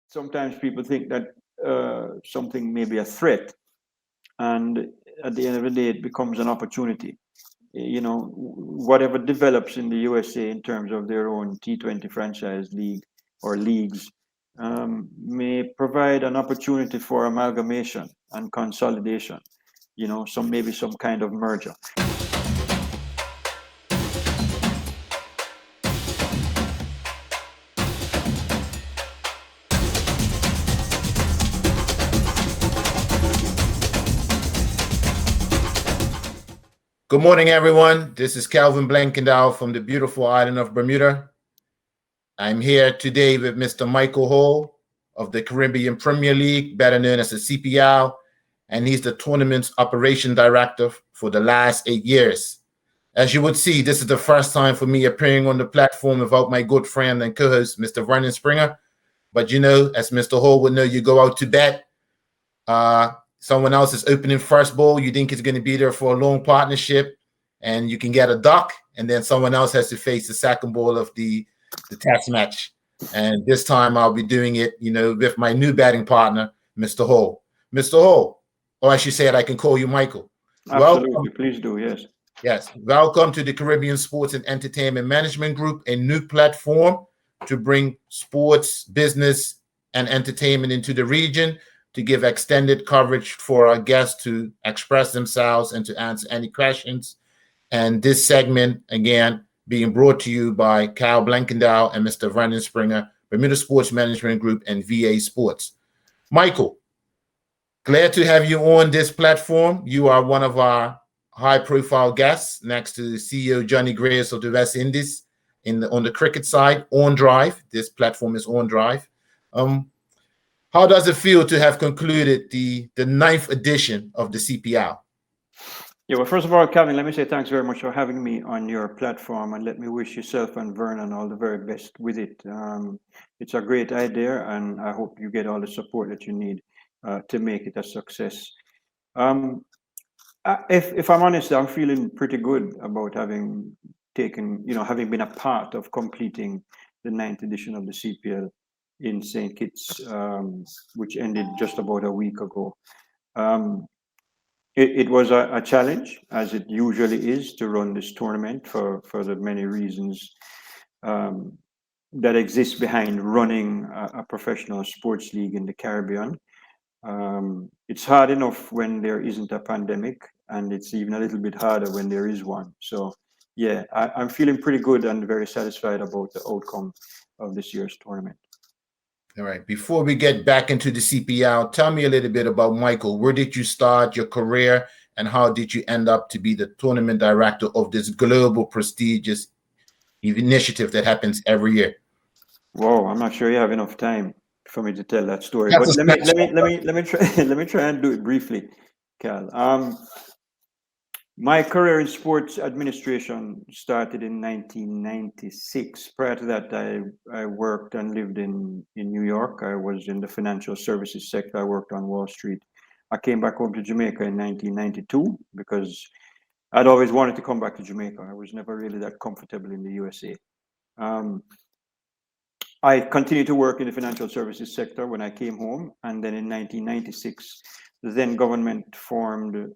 sometimes people think that something may be a threat, and at the end of the day, it becomes an opportunity. You know, whatever develops in the USA in terms of their own T20 franchise league or leagues may provide an opportunity for amalgamation and consolidation. You know, maybe some kind of merger. Good morning, everyone. This is Calvin Blankendow from the beautiful island of Bermuda. I'm here today with Mr. Michael Hall of the Caribbean Premier League, better known as the CPL, and he's the tournament's operation director for the last 8 years. As you would see, this is the first time for me appearing on the platform without my good friend and co-host, Mr. Vernon Springer. But you know, as Mr. Hall would know, you go out to bet. Someone else is opening first ball. You think it's going to be there for a long partnership, and you can get a duck, and then someone else has to face the second ball of the test match. And this time I'll be doing it, you know, with my new batting partner, Mr. Hall. Mr. Hall, or I should say it, I can call you Michael. Absolutely, welcome. Please do, yes. Yes, welcome to the Caribbean Sports and Entertainment Management Group, a new platform to bring sports, business, and entertainment into the region, to give extended coverage for our guests to express themselves and to answer any questions. And this segment, again, being brought to you by Kyle Blankendow and Mr. Vernon Springer, Bermuda Sports Management Group and VA Sports. Michael, glad to have you on this platform. You are one of our high-profile guests next to CEO Johnny Grace of the West Indies on the cricket side, On Drive. This platform is On Drive. How does it feel to have concluded the 9th edition of the CPL? Yeah, well, first of all, Calvin, let me say thanks very much for having me on your platform, and let me wish yourself and Vernon all the very best with it. It's a great idea, and I hope you get all the support that you need to make it a success. If I'm honest, I'm feeling pretty good about having having been a part of completing the 9th edition of the CPL in St. Kitts, which ended just about a week ago. It was a challenge, as it usually is, to run this tournament for the many reasons that exist behind running a professional sports league in the Caribbean. It's hard enough when there isn't a pandemic, and it's even a little bit harder when there is one. So, yeah, I'm feeling pretty good and very satisfied about the outcome of this year's tournament. All right. Before we get back into the CPL, tell me a little bit about Michael. Where did you start your career, and how did you end up to be the tournament director of this global prestigious initiative that happens every year? Whoa, I'm not sure you have enough time for me to tell that story. But let me try and do it briefly, Cal. My career in sports administration started in 1996. Prior to that, I worked and lived in New York. I was in the financial services sector. I worked on Wall Street. I came back home to Jamaica in 1992 because I'd always wanted to come back to Jamaica. I was never really that comfortable in the USA. I continued to work in the financial services sector when I came home. And then in 1996, the then government formed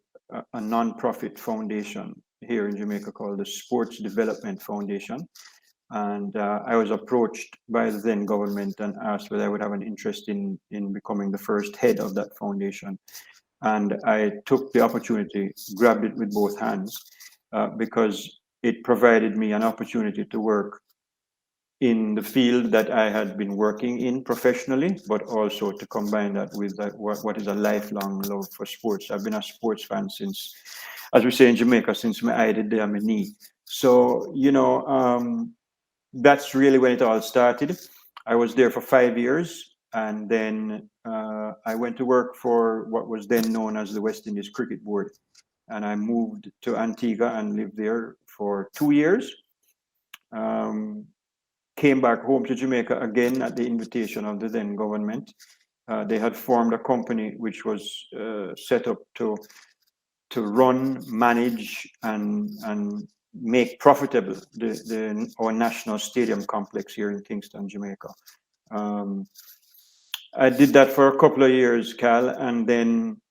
a non-profit foundation here in Jamaica called the Sports Development Foundation. And I was approached by the then government and asked whether I would have an interest in becoming the first head of that foundation. And I took the opportunity, grabbed it with both hands, because it provided me an opportunity to work in the field that I had been working in professionally, but also to combine that with what is a lifelong love for sports. I've been a sports fan since, as we say in Jamaica, since my eye did my knee. So, that's really when it all started. I was there for 5 years, and then I went to work for what was then known as the West Indies Cricket Board. And I moved to Antigua and lived there for 2 years. Came back home to Jamaica again at the invitation of the then government. They had formed a company which was set up to run, manage, and make profitable our national stadium complex here in Kingston, Jamaica. I did that for a couple of years, Cal, and then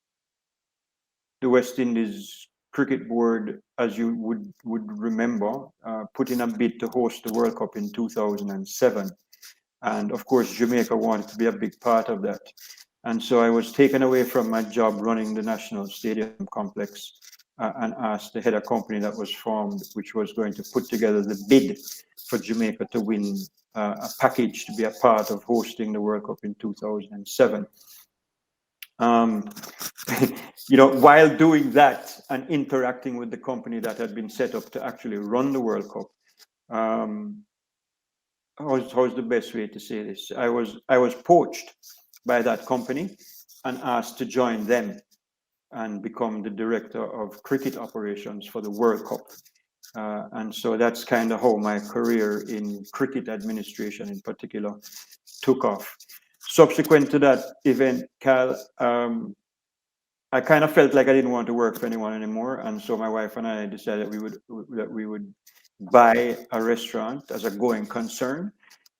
the West Indies Cricket Board, as you would remember, put in a bid to host the World Cup in 2007. And of course, Jamaica wanted to be a big part of that. And so I was taken away from my job running the National Stadium Complex and asked the head of company that was formed, which was going to put together the bid for Jamaica to win a package to be a part of hosting the World Cup in 2007. While doing that and interacting with the company that had been set up to actually run the World Cup, how's the best way to say this? I was poached by that company and asked to join them and become the director of cricket operations for the World Cup. And so that's kind of how my career in cricket administration in particular took off. Subsequent to that event, Cal, I kind of felt like I didn't want to work for anyone anymore. And so my wife and I decided that we would buy a restaurant as a going concern.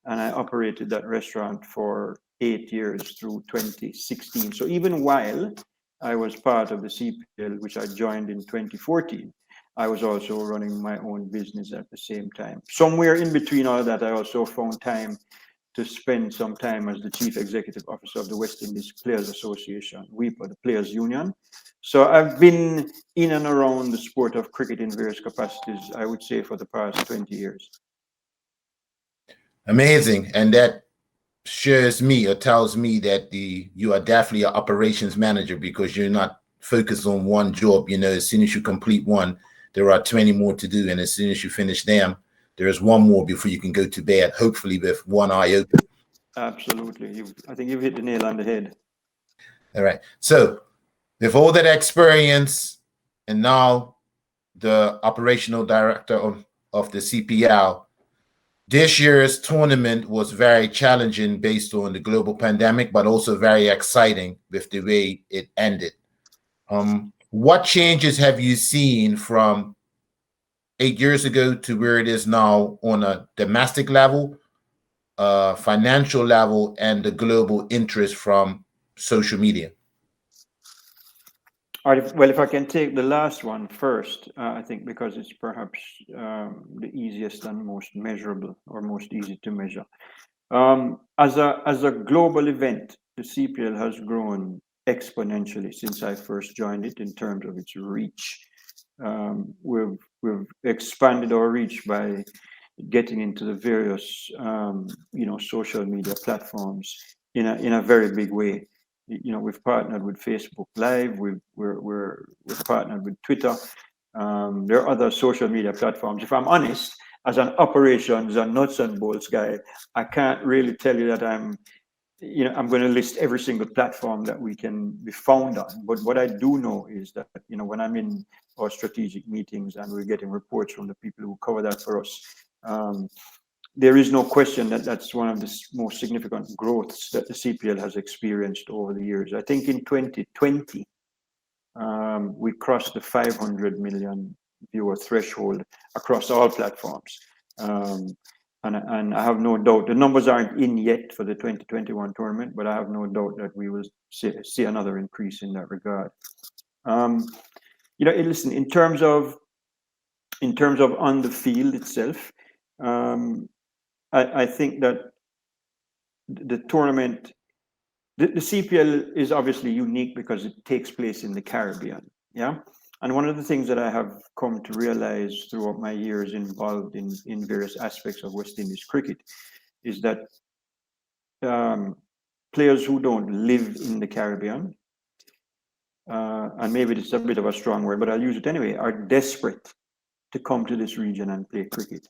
And I operated that restaurant for 8 years through 2016. So even while I was part of the CPL, which I joined in 2014, I was also running my own business at the same time. Somewhere in between all of that, I also found time to spend some time as the Chief Executive Officer of the West Indies Players Association, WIPA, the Players Union. So I've been in and around the sport of cricket in various capacities, I would say, for the past 20 years. Amazing. And that shows me or tells me that you are definitely an operations manager, because you're not focused on one job. As soon as you complete one, there are 20 more to do. And as soon as you finish them, there's one more before you can go to bed, hopefully with one eye open. Absolutely. I think you've hit the nail on the head. All right. So with all that experience and now the operational director of the CPL, this year's tournament was very challenging based on the global pandemic, but also very exciting with the way it ended. What changes have you seen from 8 years ago to where it is now on a domestic level, financial level, and the global interest from social media? All right, well, if I can take the last one first, I think because it's perhaps the easiest and most measurable, or most easy to measure. As a global event, the CPL has grown exponentially since I first joined it in terms of its reach. We've expanded our reach by getting into the various social media platforms in a very big way. We've partnered with Facebook Live. We're partnered with Twitter. There are other social media platforms. If I'm honest, as an operations and nuts and bolts guy, I can't really tell you that I'm going to list every single platform that we can be found on. But what I do know is that, when I'm in our strategic meetings and we're getting reports from the people who cover that for us, there is no question that that's one of the most significant growths that the CPL has experienced over the years. I think in 2020, we crossed the 500 million viewer threshold across all platforms. And I have no doubt, the numbers aren't in yet for the 2021 tournament, but I have no doubt that we will see another increase in that regard. Listen, in terms of on the field itself, I think that the tournament, the CPL is obviously unique because it takes place in the Caribbean. Yeah. And one of the things that I have come to realize throughout my years involved in various aspects of West Indies cricket is that players who don't live in the Caribbean, and maybe it's a bit of a strong word, but I'll use it anyway, are desperate to come to this region and play cricket.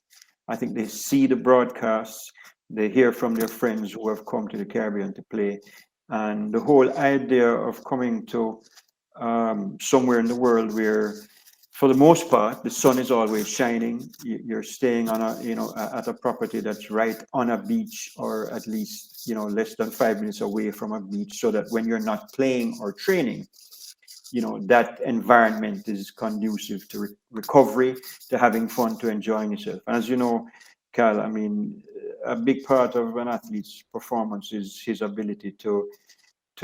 I think they see the broadcasts, they hear from their friends who have come to the Caribbean to play, and the whole idea of coming to somewhere in the world where, for the most part, the sun is always shining. You're staying on at a property that's right on a beach, or at least less than 5 minutes away from a beach, so that when you're not playing or training, that environment is conducive to recovery, to having fun, to enjoying yourself. And as you know, Cal, I mean, a big part of an athlete's performance is his ability to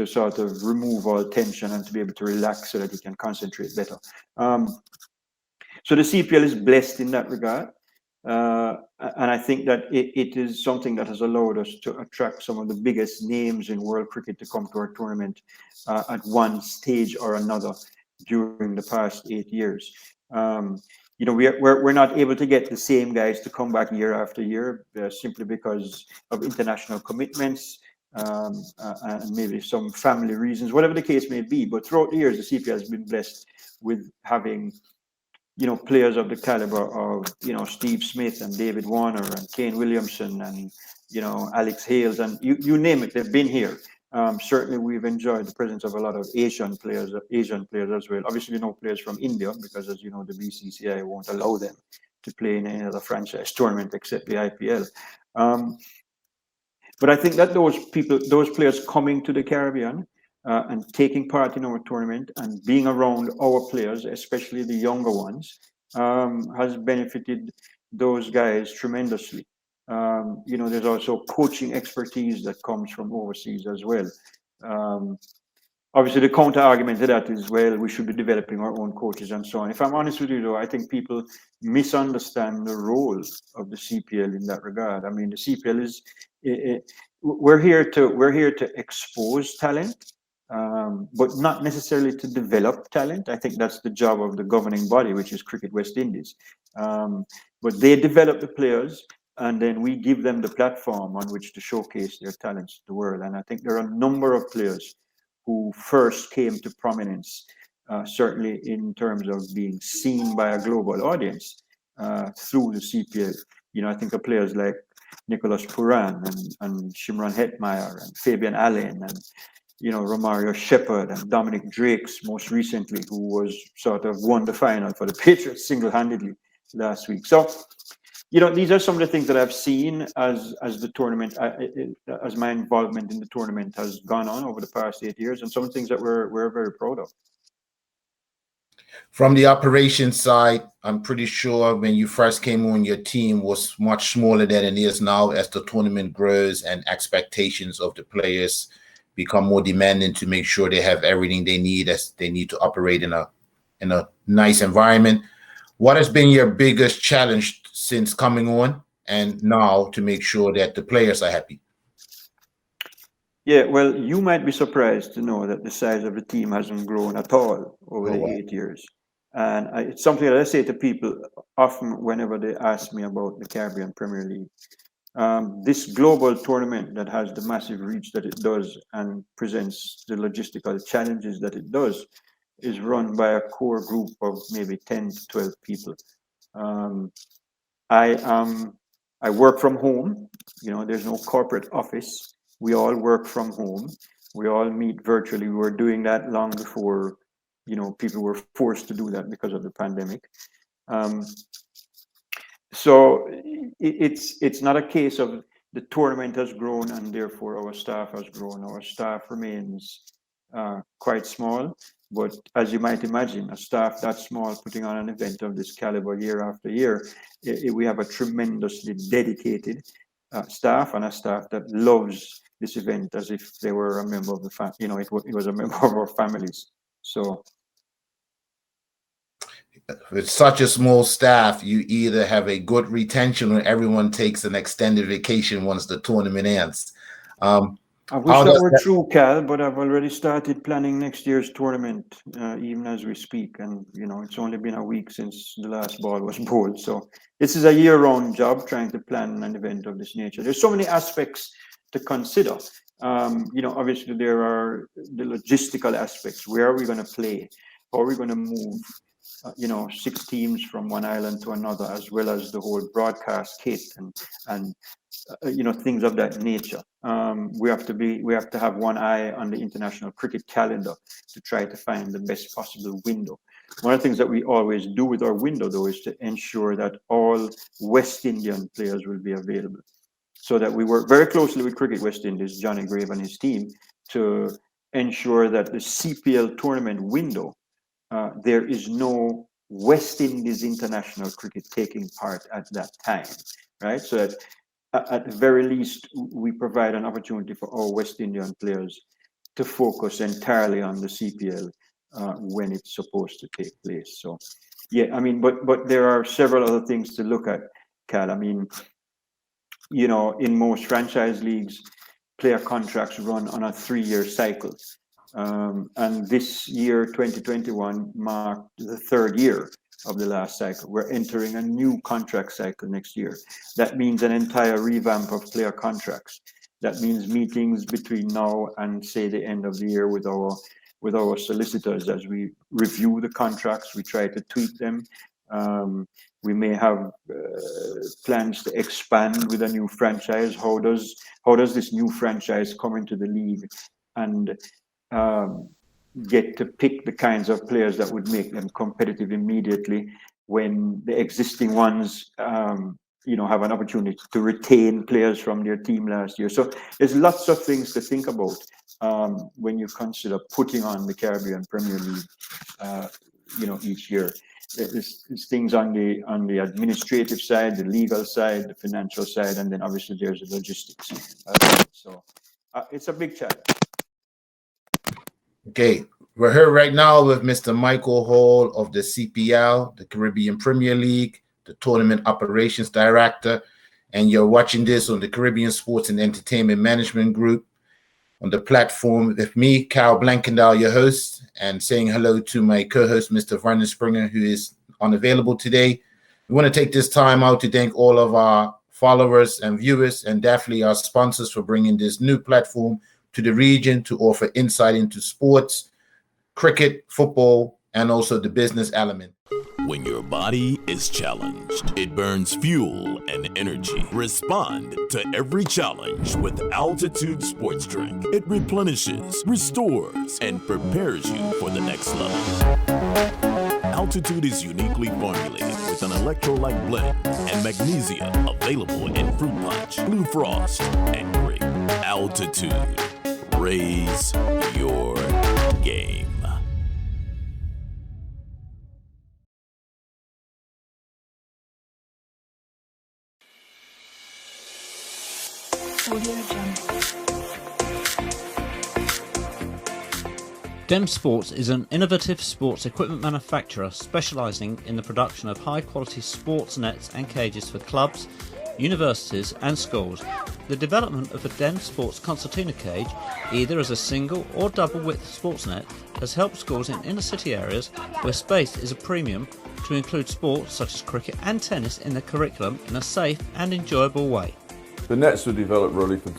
sort of remove all tension and to be able to relax so that he can concentrate better. So the CPL is blessed in that regard. And I think that it is something that has allowed us to attract some of the biggest names in world cricket to come to our tournament at one stage or another during the past 8 years. You know, we're not able to get the same guys to come back year after year simply because of international commitments and maybe some family reasons, whatever the case may be. But throughout the years, the CPL has been blessed with having, you know, players of the caliber of, you know, Steve Smith and David Warner and Kane Williamson and, you know, Alex Hales and you name it, they've been here. Certainly, we've enjoyed the presence of a lot of Asian players as well. Obviously, no players from India because, as you know, the BCCI won't allow them to play in any other franchise tournament except the IPL. But I think that those players coming to the Caribbean and taking part in our tournament and being around our players, especially the younger ones, has benefited those guys tremendously. You know, there's also coaching expertise that comes from overseas as well. Obviously, the counter argument to that is, well, we should be developing our own coaches and so on. If I'm honest with you, though, I think people misunderstand the role of the CPL in that regard. I mean, the CPL is we're here to expose talent, but not necessarily to develop talent. I think that's the job of the governing body, which is Cricket West Indies. But they develop the players, and then we give them the platform on which to showcase their talents to the world. And I think there are a number of players who first came to prominence, certainly in terms of being seen by a global audience through the CPL. You know, I think of players like Nicholas Puran and Shimron Hetmeyer and Fabian Allen and, you know, Romario Shepherd and Dominic Drakes most recently, who was sort of won the final for the Patriots single-handedly last week. So, you know, these are some of the things that I've seen as the tournament, as my involvement in the tournament has gone on over the past 8 years, and some things that we're very proud of. From the operations side, I'm pretty sure when you first came on, your team was much smaller than it is now as the tournament grows and expectations of the players become more demanding to make sure they have everything they need as they need to operate in a nice environment. What has been your biggest challenge since coming on and now to make sure that the players are happy? Yeah, well, you might be surprised to know that the size of the team hasn't grown at all over the 8 years. And it's something that I say to people often whenever they ask me about the Caribbean Premier League. This global tournament that has the massive reach that it does and presents the logistical challenges that it does is run by a core group of maybe 10 to 12 people. I work from home. You know, there's no corporate office. We all work from home. We all meet virtually. We were doing that long before, you know, people were forced to do that because of the pandemic. So it's not a case of the tournament has grown and therefore our staff has grown. Our staff remains quite small, but as you might imagine, a staff that small putting on an event of this caliber year after year, we have a tremendously dedicated staff and a staff that loves this event as if they were a member of the family. You know, it was a member of our families. So with such a small staff, you either have a good retention or everyone takes an extended vacation once the tournament ends. I wish that were true, Cal, but I've already started planning next year's tournament, even as we speak. And, you know, it's only been a week since the last ball was bowled. So this is a year-round job trying to plan an event of this nature. There's so many aspects to consider. You know, obviously there are the logistical aspects. Where are we going to play? How are we going to move? You know, 6 teams from one island to another, as well as the whole broadcast kit and you know, things of that nature. We have to have one eye on the international cricket calendar to try to find the best possible window. One of the things that we always do with our window, though, is to ensure that all West Indian players will be available, so that we work very closely with Cricket West Indies, Johnny Grave and his team, to ensure that the CPL tournament window, there is no West Indies international cricket taking part at that time, right? So that at the very least, we provide an opportunity for our West Indian players to focus entirely on the CPL when it's supposed to take place. So, yeah, I mean, but there are several other things to look at, Cal. I mean, in most franchise leagues, player contracts run on a 3-year cycle. And this year, 2021, marked the 3rd year of the last cycle. We're entering a new contract cycle next year. That means an entire revamp of player contracts. That means meetings between now and, say, the end of the year with our solicitors as we review the contracts. We try to tweak them. We may have plans to expand with a new franchise. How does this new franchise come into the league and get to pick the kinds of players that would make them competitive immediately when the existing ones have an opportunity to retain players from their team last year. So there's lots of things to think about when you consider putting on the Caribbean Premier League each year. There's things on the administrative side, the legal side, the financial side, and then obviously there's the logistics. So it's a big challenge. Okay, we're here right now with Mr. Michael Hall of the CPL, the Caribbean Premier League, the Tournament Operations Director, and you're watching this on the Caribbean Sports and Entertainment Management Group on the platform with me, Cal Blankendahl, your host, and saying hello to my co-host, Mr. Vernon Springer, who is unavailable today. We want to take this time out to thank all of our followers and viewers, and definitely our sponsors for bringing this new platform to the region to offer insight into sports, cricket, football, and also the business element. When your body is challenged, it burns fuel and energy. Respond to every challenge with Altitude Sports Drink. It replenishes, restores, and prepares you for the next level. Altitude is uniquely formulated with an electrolyte blend and magnesium available in fruit punch, blue frost, and grape. Altitude. Raise your game. DEM Sports is an innovative sports equipment manufacturer specialising in the production of high-quality sports nets and cages for clubs, universities and schools. The development of a DEM Sports concertina cage, either as a single or double-width sports net, has helped schools in inner-city areas where space is a premium to include sports such as cricket and tennis in the curriculum in a safe and enjoyable way. The nets were developed really for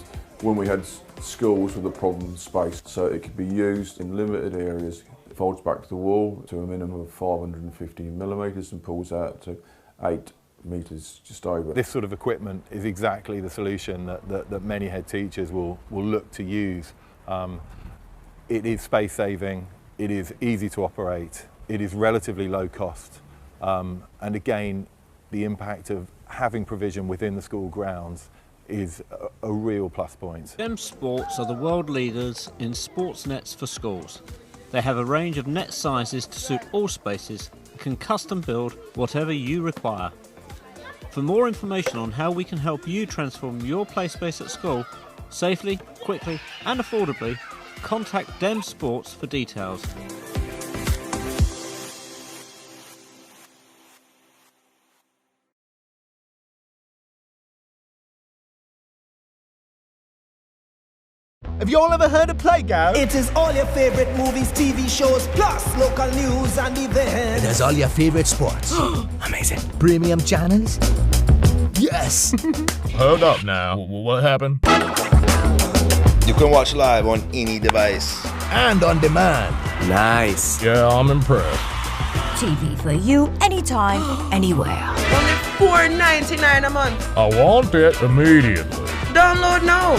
when we had schools with a problem with space, so it could be used in limited areas. It folds back to the wall to a minimum of 550 millimetres and pulls out to 8 metres just over. This sort of equipment is exactly the solution that many head teachers will look to use. It is space saving, it is easy to operate, it is relatively low cost, and again the impact of having provision within the school grounds is a real plus point. DEM Sports are the world leaders in sports nets for schools. They have a range of net sizes to suit all spaces and can custom build whatever you require. For more information on how we can help you transform your play space at school safely, quickly and affordably, contact DEM Sports for details. Have you all ever heard of Playground? It is all your favorite movies, TV shows, plus local news and events. It has all your favorite sports. Amazing. Premium channels? Yes. Hold up now. What happened? You can watch live on any device. And on demand. Nice. Yeah, I'm impressed. TV for you, anytime, anywhere. Only $4.99 a month. I want it immediately. Download now.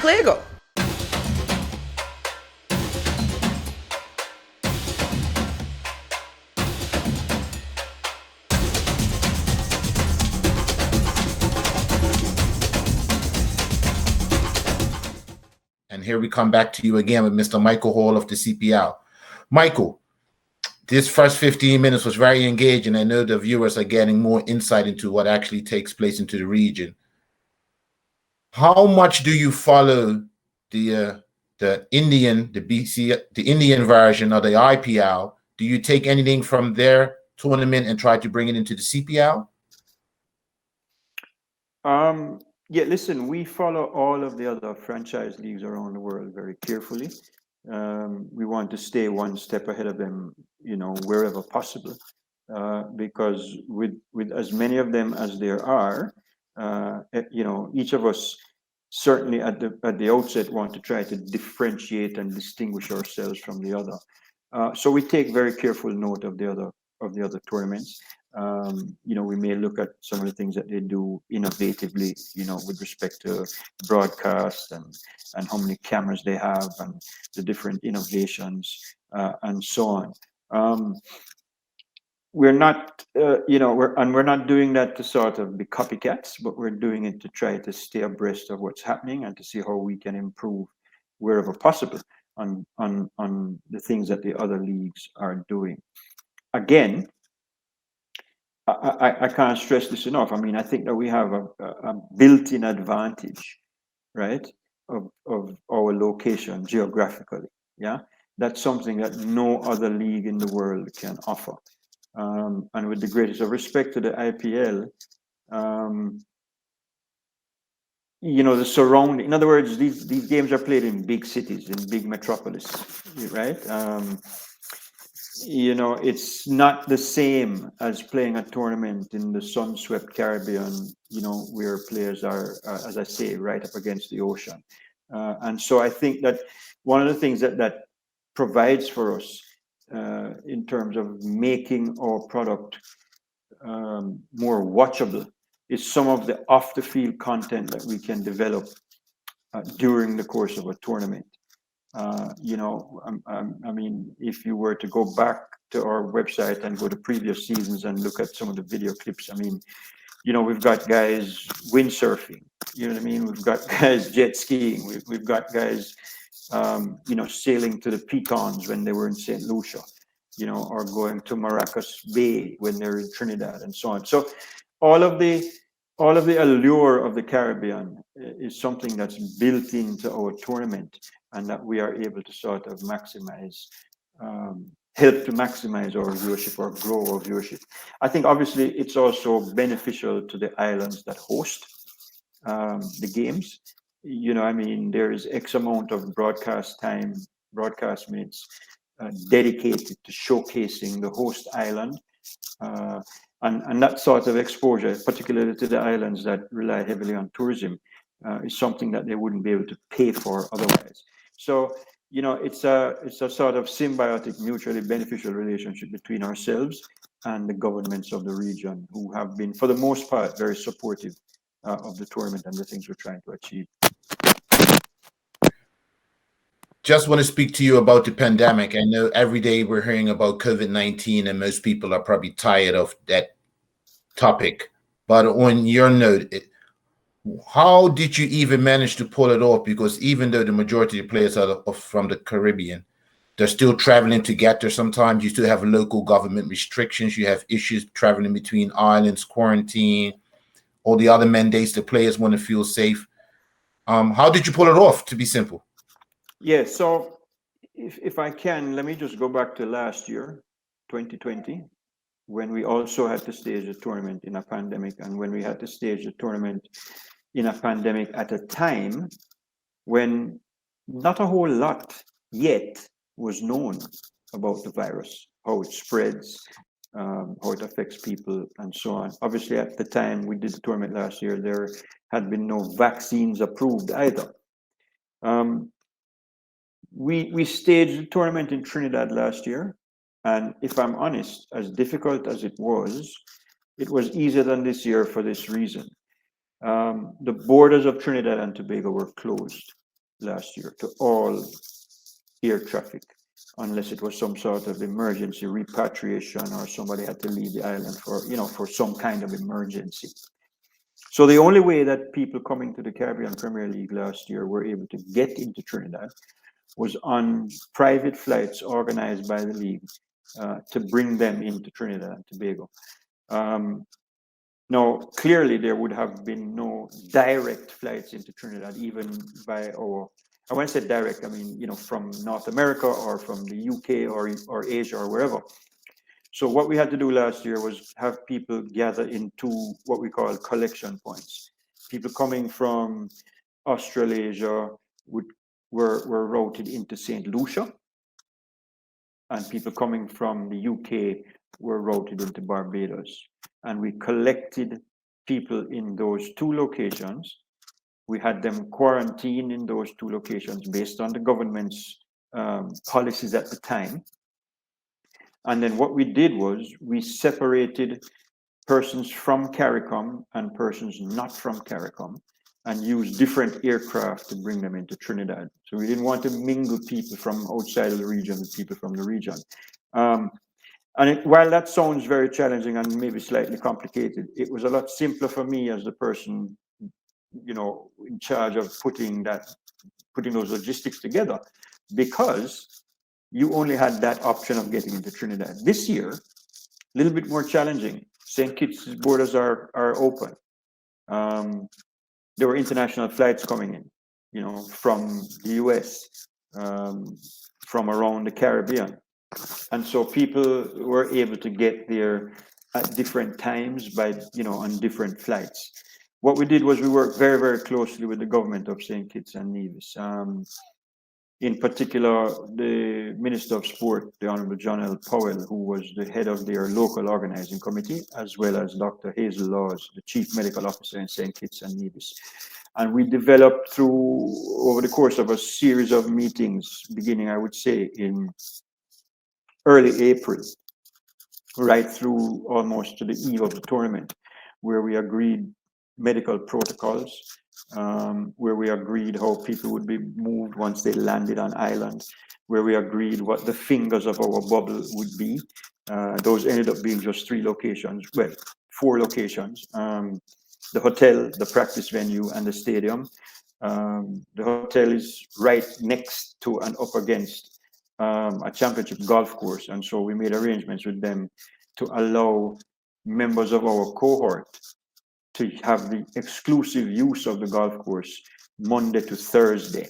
Playgo. And here we come back to you again with Mr. Michael Hall of the CPL. Michael, this first 15 minutes was very engaging. I know the viewers are getting more insight into what actually takes place into the region. How much do you follow the Indian version of the IPL? Do you take anything from their tournament and try to bring it into the CPL? Yeah, listen, we follow all of the other franchise leagues around the world very carefully. We want to stay one step ahead of them, wherever possible, because with as many of them as there are, each of us certainly at the outset want to try to differentiate and distinguish ourselves from the other. So we take very careful note of the other tournaments. We may look at some of the things that they do innovatively, with respect to broadcast and how many cameras they have and the different innovations and so on. We're not, we're not doing that to sort of be copycats, but we're doing it to try to stay abreast of what's happening and to see how we can improve wherever possible on the things that the other leagues are doing. Again, I can't stress this enough. I mean, I think that we have a built-in advantage, right, of our location geographically. Yeah, that's something that no other league in the world can offer. And with the greatest of respect to the IPL, the surrounding, in other words, these games are played in big cities, in big metropolis, right? It's not the same as playing a tournament in the sun-swept Caribbean, where players are, as I say, right up against the ocean. And so I think that one of the things that provides for us in terms of making our product more watchable is some of the off-the-field content that we can develop during the course of a tournament. I mean, if you were to go back to our website and go to previous seasons and look at some of the video clips, I mean, we've got guys windsurfing, you know what I mean? We've got guys jet skiing. We've got guys, sailing to the Pitons when they were in St. Lucia, or going to Maracas Bay when they're in Trinidad and so on. So all of the allure of the Caribbean is something that's built into our tournament and that we are able to sort of maximize, help to maximize our viewership or grow our viewership. I think obviously it's also beneficial to the islands that host the games. I mean, there is X amount of broadcast time, broadcast minutes dedicated to showcasing the host island. And that sort of exposure, particularly to the islands that rely heavily on tourism, is something that they wouldn't be able to pay for otherwise. So, it's a sort of symbiotic, mutually beneficial relationship between ourselves and the governments of the region, who have been, for the most part, very supportive of the tournament and the things we're trying to achieve. Just want to speak to you about the pandemic. I know every day we're hearing about COVID-19 and most people are probably tired of that topic. But on your note, how did you even manage to pull it off? Because even though the majority of the players are from the Caribbean, they're still traveling to get there sometimes. You still have local government restrictions. You have issues traveling between islands, quarantine, all the other mandates the players want to feel safe. How did you pull it off, to be simple? Yeah, so if I can, let me just go back to last year, 2020, when we also had to stage a tournament in a pandemic, and when we had to stage a tournament in a pandemic at a time when not a whole lot yet was known about the virus, how it spreads, how it affects people, and so on. Obviously, at the time we did the tournament last year, there had been no vaccines approved either. We staged the tournament in Trinidad last year, and if I'm honest, as difficult as it was easier than this year for this reason. The borders of Trinidad and Tobago were closed last year to all air traffic, unless it was some sort of emergency repatriation or somebody had to leave the island for some kind of emergency. So the only way that people coming to the Caribbean Premier League last year were able to get into Trinidad was on private flights organized by the league to bring them into Trinidad and Tobago. Now, clearly, there would have been no direct flights into Trinidad, even by our, I want to say direct, I mean, you know, from North America or from the UK or Asia or wherever. So what we had to do last year was have people gather into what we call collection points. People coming from Australasia were routed into St. Lucia, and people coming from the UK were routed into Barbados. And we collected people in those two locations. We had them quarantined in those two locations based on the government's policies at the time. And then what we did was we separated persons from CARICOM and persons not from CARICOM and used different aircraft to bring them into Trinidad. So we didn't want to mingle people from outside of the region with people from the region. While that sounds very challenging and maybe slightly complicated, it was a lot simpler for me as the person, you know, in charge of putting those logistics together, because you only had that option of getting into Trinidad. This year, a little bit more challenging. St. Kitts' borders are open. There were international flights coming in, you know, from the US, from around the Caribbean. And so people were able to get there at different times by, you know, on different flights. What we did was we worked very, very closely with the government of St. Kitts and Nevis. In particular, the Minister of Sport, the Honorable John L. Powell, who was the head of their local organizing committee, as well as Dr. Hazel Laws, the Chief Medical Officer in St. Kitts and Nevis. And we developed over the course of a series of meetings, beginning, I would say, in early April, right through almost to the eve of the tournament, where we agreed medical protocols, where we agreed how people would be moved once they landed on island, where we agreed what the fingers of our bubble would be. Those ended up being just 3 locations, well, 4 locations. The hotel, the practice venue, and the stadium. The hotel is right next to and up against a championship golf course. And so we made arrangements with them to allow members of our cohort to have the exclusive use of the golf course Monday to Thursday,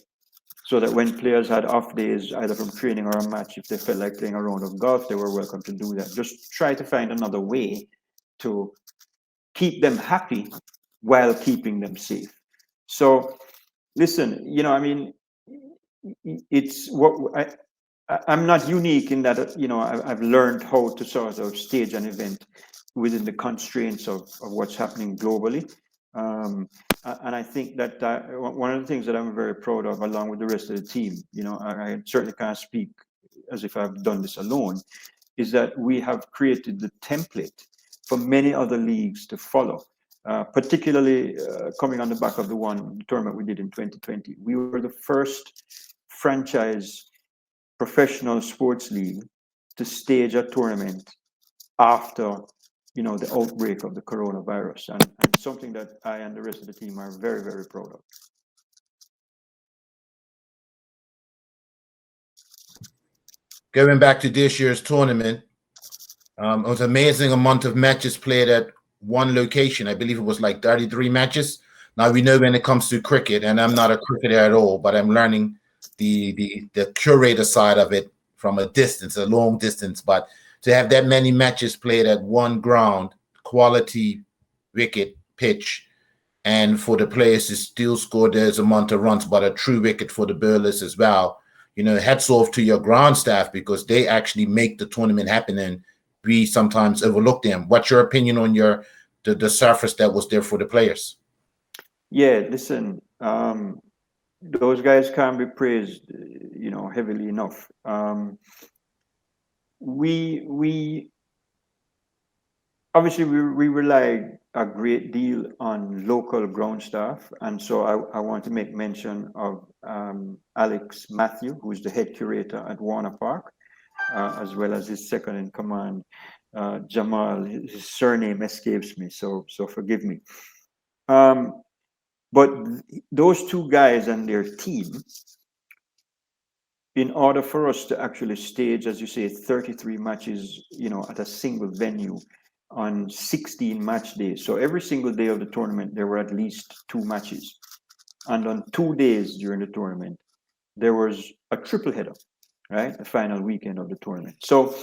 so that when players had off days, either from training or a match, if they felt like playing a round of golf, they were welcome to do that. Just try to find another way to keep them happy while keeping them safe. So listen, you know, I mean, it's what I'm not unique in that, you know, I've learned how to sort of stage an event within the constraints of what's happening globally. And I think that one of the things that I'm very proud of, along with the rest of the team, you know, I certainly can't speak as if I've done this alone, is that we have created the template for many other leagues to follow, particularly coming on the back of the tournament we did in 2020. We were the first franchise professional sports league to stage a tournament after, you know, the outbreak of the coronavirus, and something that I and the rest of the team are very, very proud of. Going back to this year's tournament, it was an amazing amount of matches played at one location. I believe it was like 33 matches. Now, we know when it comes to cricket, and I'm not a cricketer at all, but I'm learning the curator side of it from a distance, a long distance. But to have that many matches played at one ground, quality wicket pitch, and for the players to still score those amount of runs, but a true wicket for the bowlers as well. You know, hats off to your ground staff, because they actually make the tournament happen, and we sometimes overlook them. What's your opinion on the surface that was there for the players? Yeah, listen, those guys can't be praised, you know, heavily enough. We obviously we rely a great deal on local ground staff, and so I want to make mention of Alex Matthew, who is the head curator at Warner Park, as well as his second in command, Jamal. His surname escapes me, so forgive me. But those two guys and their team, in order for us to actually stage, as you say, 33 matches, you know, at a single venue, on 16 match days. So every single day of the tournament, there were at least 2 matches. And on 2 days during the tournament, there was a triple header, right? The final weekend of the tournament. So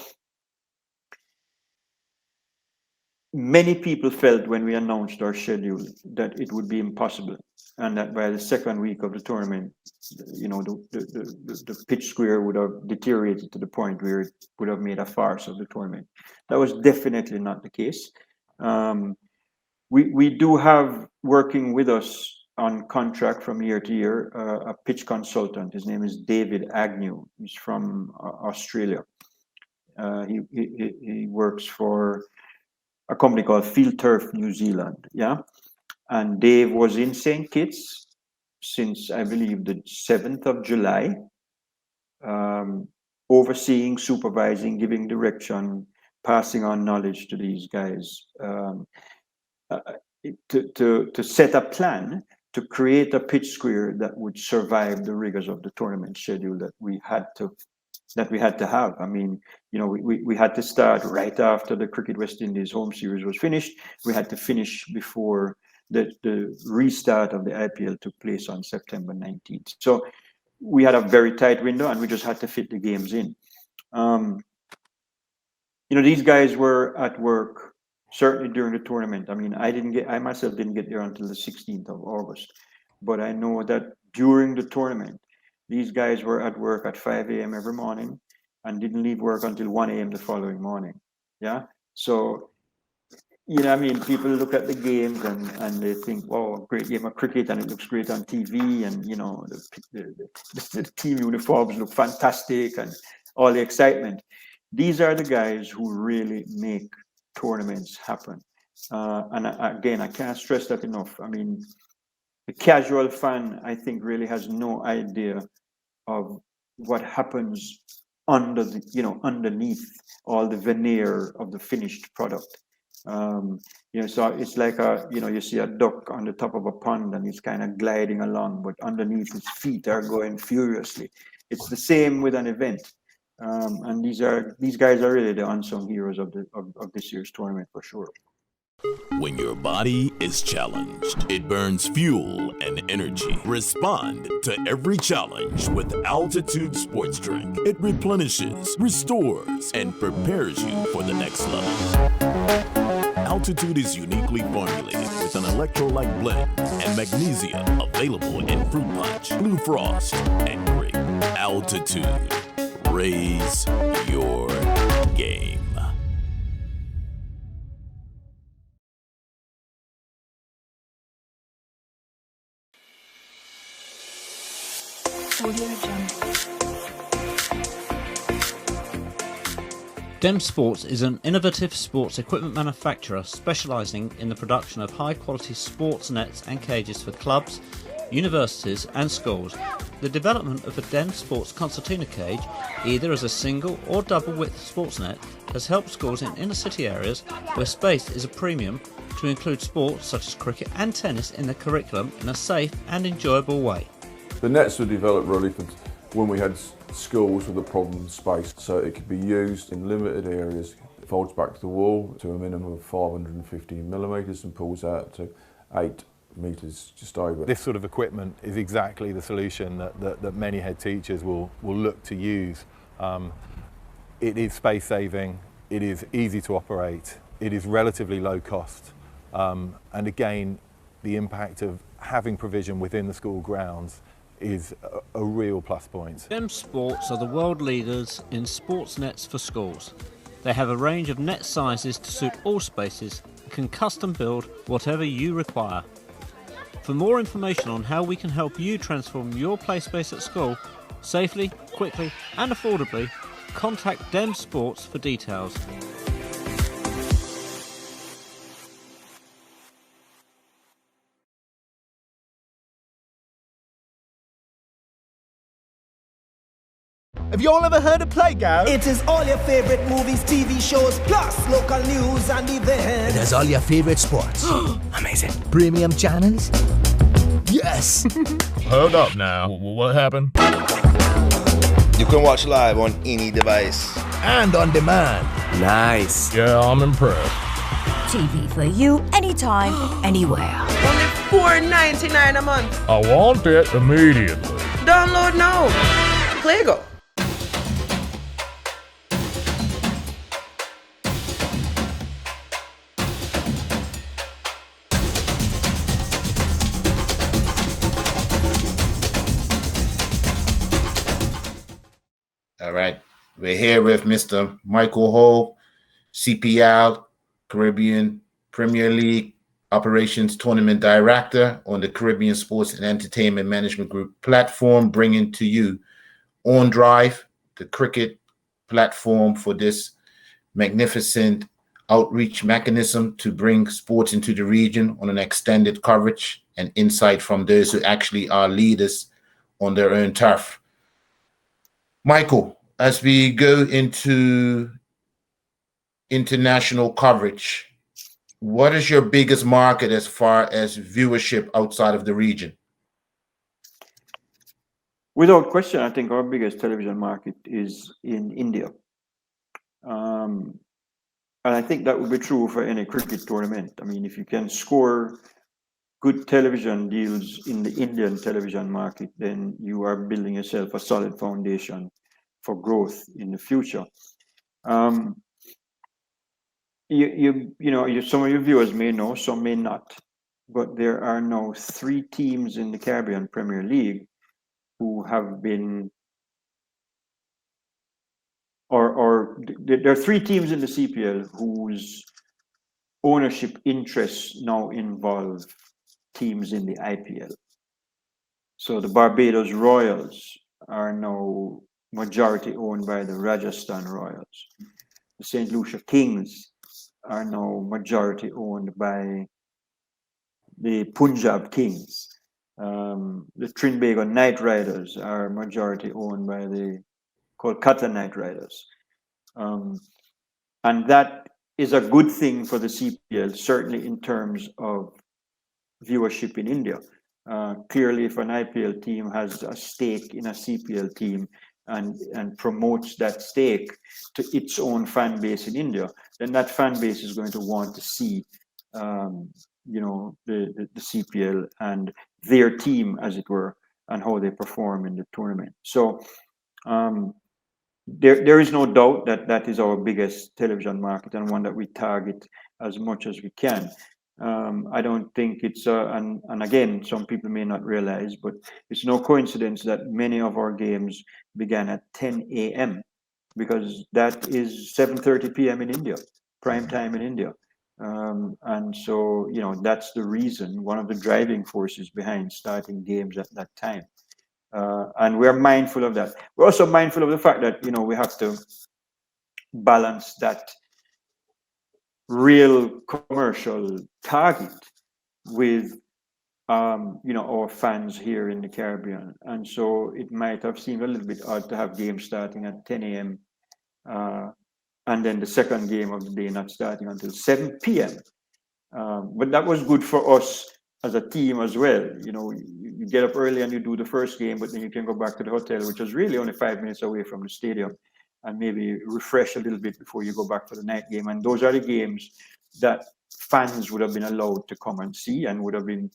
many people felt when we announced our schedule that it would be impossible, and that by the second week of the tournament, you know, the pitch square would have deteriorated to the point where it would have made a farce of the tournament. That was definitely not the case. We do have working with us on contract from year to year a pitch consultant. His name is David Agnew. He's from Australia. He works for a company called Field Turf New Zealand, yeah? And Dave was in St. Kitts since, I believe, the 7th of July, overseeing, supervising, giving direction, passing on knowledge to these guys, to set a plan to create a pitch square that would survive the rigors of the tournament schedule that we had to have. I mean, you know, we had to start right after the Cricket West Indies home series was finished. We had to finish before the restart of the IPL took place on September 19th. So we had a very tight window, and we just had to fit the games in. You know, these guys were at work certainly during the tournament. I mean, I myself didn't get there until the 16th of August, but I know that during the tournament, these guys were at work at 5 a.m. every morning and didn't leave work until 1 a.m. the following morning. Yeah. So, you know, I mean, people look at the games and they think, wow, great game of cricket, and it looks great on TV, and, you know, the team uniforms look fantastic and all the excitement. These are the guys who really make tournaments happen. And again, I can't stress that enough. I mean, the casual fan, I think, really has no idea of what happens under the, you know, underneath all the veneer of the finished product. You know, so it's like you see a duck on the top of a pond and he's kind of gliding along, but underneath his feet are going furiously. It's the same with an event. And these guys are really the unsung heroes of this year's tournament for sure. When your body is challenged, it burns fuel and energy. Respond to every challenge with Altitude Sports Drink. It replenishes, restores, and prepares you for the next level. Altitude is uniquely formulated with an electrolyte blend and magnesium available in Fruit Punch, Blue Frost, and Grape. Altitude. Raise your game. Dem Sports is an innovative sports equipment manufacturer specialising in the production of high-quality sports nets and cages for clubs, universities and schools. The development of a Dem Sports concertina cage, either as a single or double-width sports net, has helped schools in inner-city areas where space is a premium to include sports such as cricket and tennis in the curriculum in a safe and enjoyable way. The nets were developed really for when we had schools with a problem space, so it could be used in limited areas. It folds back to the wall to a minimum of 515 millimetres and pulls out to 8 metres just over. This sort of equipment is exactly the solution that many head teachers will look to use. It is space saving, it is easy to operate, it is relatively low cost, and again, the impact of having provision within the school grounds is a real plus point. Dem Sports are the world leaders in sports nets for schools. They have a range of net sizes to suit all spaces and can custom build whatever you require. For more information on how we can help you transform your play space at school safely, quickly and affordably, contact Dem Sports for details. Have you all ever heard of Playground? It is all your favorite movies, TV shows, plus local news and events. It has all your favorite sports. Amazing. Premium channels? Yes. Hold up now. What happened? You can watch live on any device. And on demand. Nice. Yeah, I'm impressed. TV for you anytime, anywhere. Only $4.99 a month. I want it immediately. Download now. Clego. All right. We're here with Mr. Michael Hall, CPL, Caribbean Premier League Operations Tournament Director on the Caribbean Sports and Entertainment Management Group platform, bringing to you On Drive, the cricket platform for this magnificent outreach mechanism to bring sports into the region on an extended coverage and insight from those who actually are leaders on their own turf. Michael, as we go into international coverage, what is your biggest market as far as viewership outside of the region? Without question, I think our biggest television market is in India. And I think that would be true for any cricket tournament. I mean, if you can score good television deals in the Indian television market, then you are building yourself a solid foundation for growth in the future. Some of your viewers may know, some may not, but there are now 3 teams in the Caribbean Premier League who have been, or there are 3 teams in the CPL whose ownership interests now involve teams in the IPL. So the Barbados Royals are now majority owned by the Rajasthan Royals. The St. Lucia Kings are now majority owned by the Punjab Kings. The Trinbago Knight Riders are majority owned by the Kolkata Knight Riders. And that is a good thing for the CPL, certainly in terms of viewership in India. Clearly, if an IPL team has a stake in a CPL team and promotes that stake to its own fan base in India, then that fan base is going to want to see the CPL and their team, as it were, and how they perform in the tournament. So there is no doubt that that is our biggest television market and one that we target as much as we can. I don't think it's and again, some people may not realize, but it's no coincidence that many of our games began at 10 a.m. because that is 7:30 p.m. in India, prime time in India. And so, that's the reason, one of the driving forces behind starting games at that time. And we're mindful of that. We're also mindful of the fact that, we have to balance that real commercial target with, our fans here in the Caribbean. And so it might have seemed a little bit odd to have games starting at 10 a.m. And then the second game of the day not starting until 7 p.m. But that was good for us as a team as well. You get up early and you do the first game, but then you can go back to the hotel, which is really only 5 minutes away from the stadium, and maybe refresh a little bit before you go back for the night game. And those are the games that fans would have been allowed to come and see and would have been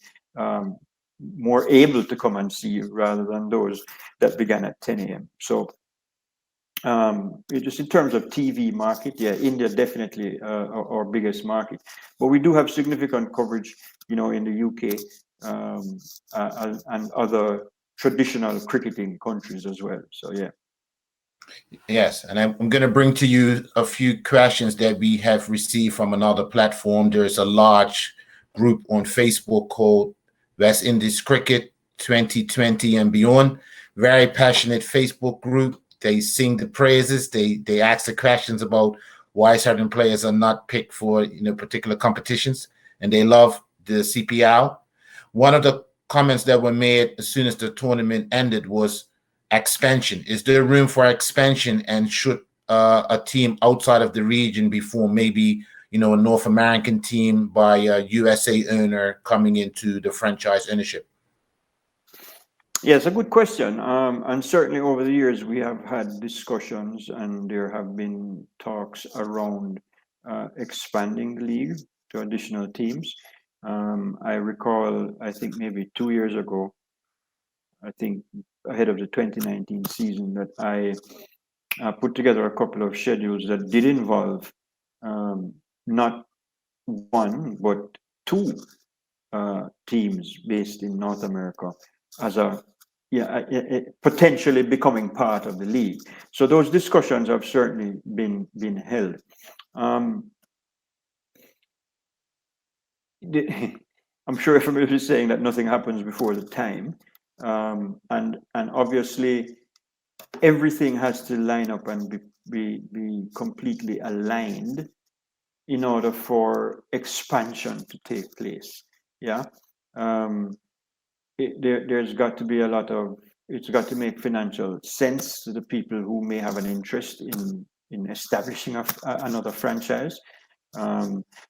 more able to come and see rather than those that began at 10 a.m. So just in terms of TV market, India definitely our biggest market. But we do have significant coverage, in the UK and other traditional cricketing countries as well. So, yeah. Yes, and I'm going to bring to you a few questions that we have received from another platform. There's a large group on Facebook called West Indies Cricket 2020 and Beyond. Very passionate Facebook group. They sing the praises. They ask the questions about why certain players are not picked for particular competitions, and they love the CPL. One of the comments that were made as soon as the tournament ended was expansion. Is there room for expansion, and should a team outside of the region be formed, maybe a North American team by a USA owner coming into the franchise ownership? Yeah, it's a good question. And certainly over the years, we have had discussions and there have been talks around expanding the league. additional teams. I recall, I think maybe 2 years ago, I think ahead of the 2019 season, that I put together a couple of schedules that did involve not one, but two teams based in North America as potentially becoming part of the league. So those discussions have certainly been held. I'm sure everybody is saying that nothing happens before the time, and obviously everything has to line up and be completely aligned in order for expansion to take place. Yeah, there's got to be it's got to make financial sense to the people who may have an interest in establishing another franchise.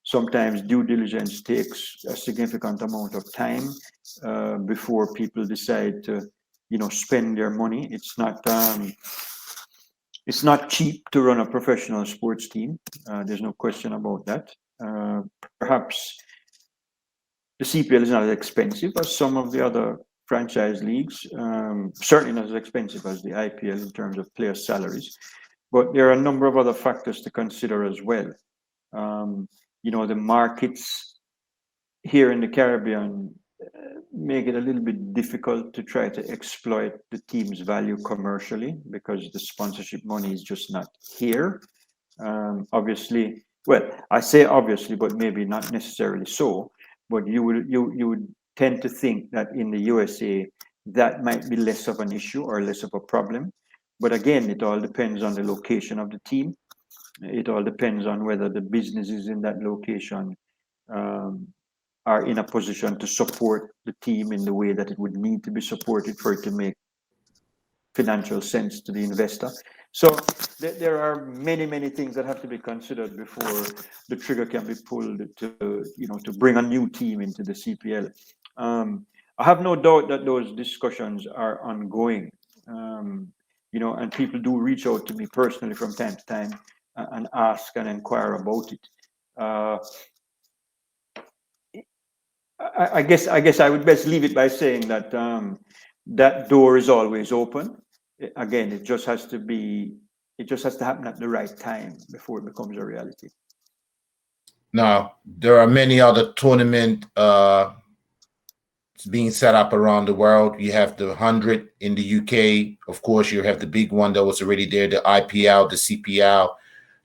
Sometimes due diligence takes a significant amount of time before people decide to, spend their money. It's not cheap to run a professional sports team. There's no question about that. Perhaps the CPL is not as expensive as some of the other franchise leagues. Certainly not as expensive as the IPL in terms of player salaries. But there are a number of other factors to consider as well. The markets here in the Caribbean make it a little bit difficult to try to exploit the team's value commercially because the sponsorship money is just not here. Obviously, well, I say obviously, but maybe not necessarily so. But you would tend to think that in the USA that might be less of an issue or less of a problem. But again, it all depends on the location of the team. It all depends on whether the businesses in that location are in a position to support the team in the way that it would need to be supported for it to make financial sense to the investor. So there are many things that have to be considered before the trigger can be pulled to bring a new team into the CPL. I have no doubt that those discussions are ongoing. And people do reach out to me personally from time to time and ask and inquire about it. I guess I would best leave it by saying that that door is always open. Again, it just has to happen at the right time before it becomes a reality. Now, there are many other tournaments being set up around the world. You have the 100 in the UK. Of course, you have the big one that was already there, the IPL, the CPL.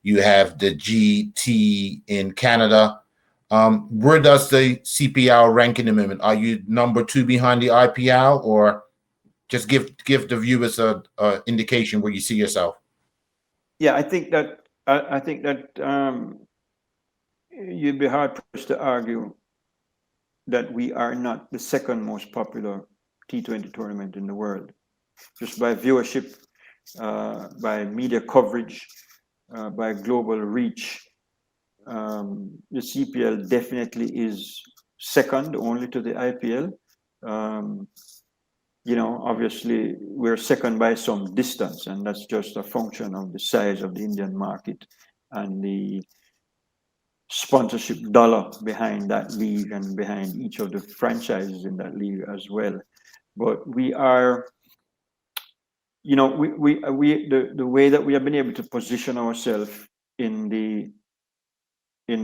You have the GT in Canada. Where does the CPL rank in the moment? Are you number 2 behind the IPL, or just give the viewers a indication where you see yourself? Yeah, I think that you'd be hard pressed to argue that we are not the second most popular T20 tournament in the world, just by viewership, by media coverage, by global reach. The CPL definitely is second only to the IPL. Obviously we're second by some distance, and that's just a function of the size of the Indian market and the sponsorship dollar behind that league and behind each of the franchises in that league as well. But we are, the way that we have been able to position ourselves in the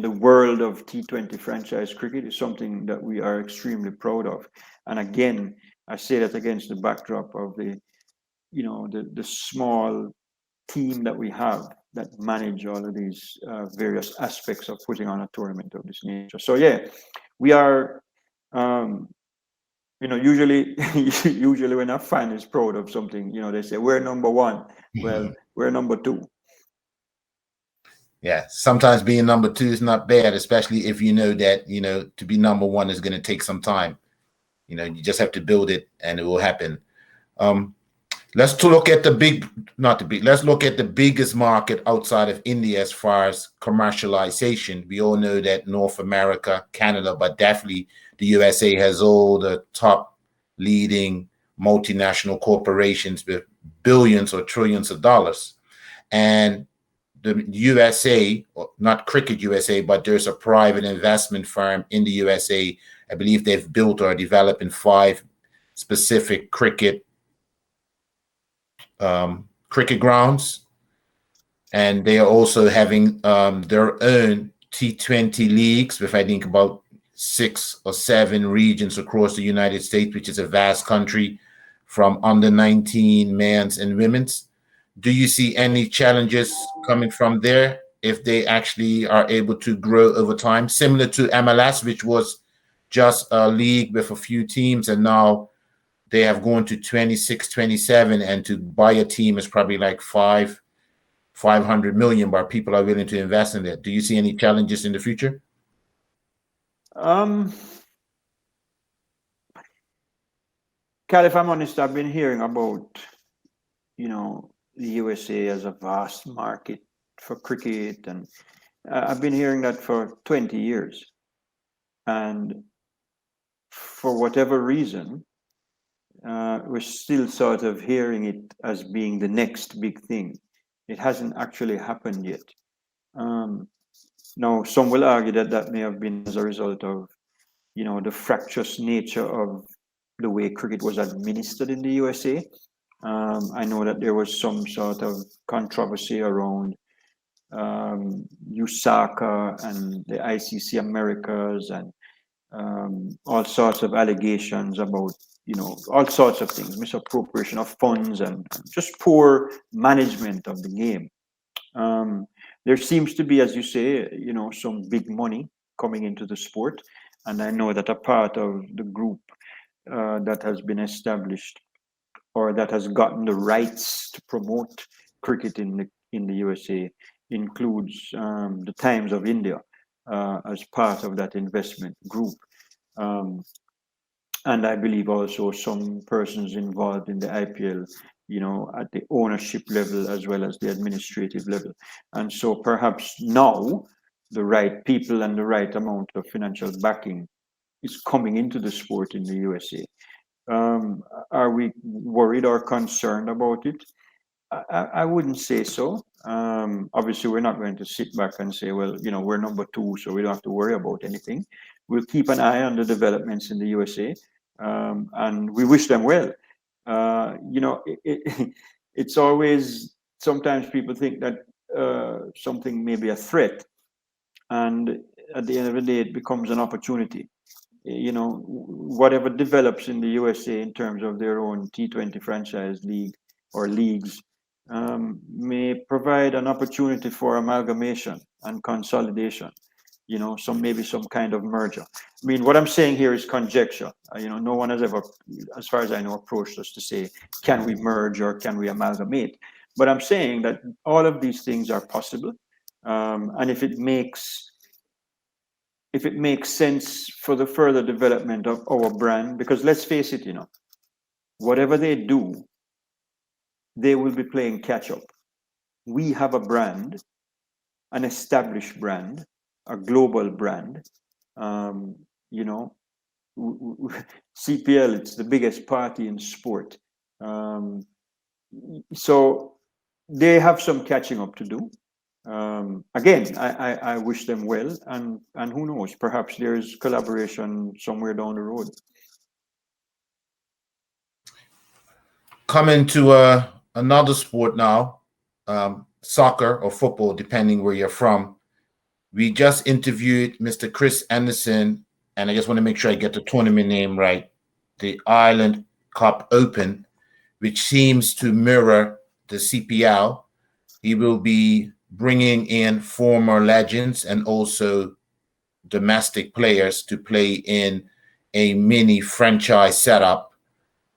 world of T20 franchise cricket is something that we are extremely proud of. And again, I say that against the backdrop of the small team that we have that manage all of these various aspects of putting on a tournament of this nature. So yeah, we are, usually when a fan is proud of something, they say we're number 1. Well, we're number 2. Yeah, sometimes being number 2 is not bad, especially if you know that, to be number 1 is going to take some time. You just have to build it and it will happen. Let's look at let's look at the biggest market outside of India as far as commercialization. We all know that North America, Canada, but definitely the USA has all the top leading multinational corporations with billions or trillions of dollars. And the USA, not Cricket USA, but there's a private investment firm in the USA. I believe they've built or developing 5 specific cricket grounds, and they are also having their own T20 leagues with, I think, about 6 or 7 regions across the United States, which is a vast country, from under 19 men's and women's. Do you see any challenges coming from there if they actually are able to grow over time, similar to MLS, which was just a league with a few teams, and now they have gone to 26, 27, and to buy a team is probably like 500 million, but people are willing to invest in it. Do you see any challenges in the future? Cal, if I'm honest, I've been hearing about, the USA as a vast market for cricket, and I've been hearing that for 20 years. And for whatever reason, we're still sort of hearing it as being the next big thing. It hasn't actually happened yet. Now, some will argue that that may have been as a result of, the fractious nature of the way cricket was administered in the USA. I know that there was some sort of controversy around USACA and the ICC Americas, and all sorts of allegations about, all sorts of things, misappropriation of funds and just poor management of the game. There seems to be, as you say, some big money coming into the sport. And I know that a part of the group that has been established, or that has gotten the rights to promote cricket in the USA, includes the Times of India as part of that investment group. And I believe also some persons involved in the IPL, at the ownership level as well as the administrative level. And so perhaps now the right people and the right amount of financial backing is coming into the sport in the USA. Are we worried or concerned about it? I wouldn't say so. Obviously, we're not going to sit back and say, well, we're number 2, so we don't have to worry about anything. We'll keep an eye on the developments in the USA, and we wish them well. It's always, sometimes people think that something may be a threat, and at the end of the day, it becomes an opportunity. Whatever develops in the USA in terms of their own T20 franchise league or leagues may provide an opportunity for amalgamation and consolidation, maybe some kind of merger. I mean, what I'm saying here is conjecture. No one has ever, as far as I know, approached us to say, can we merge or can we amalgamate? But I'm saying that all of these things are possible. And if it makes sense for the further development of our brand, because let's face it, whatever they do, they will be playing catch up. We have a brand, an established brand, a global brand. CPL, it's the biggest party in sport. So they have some catching up to do. Again, I wish them well, and who knows, perhaps there's collaboration somewhere down the road. Coming to another sport now, soccer or football, depending where you're from. We just interviewed Mr. Chris Anderson, and I just want to make sure I get the tournament name right, the Ireland Cup Open, which seems to mirror the CPL. He will be bringing in former legends and also domestic players to play in a mini franchise setup.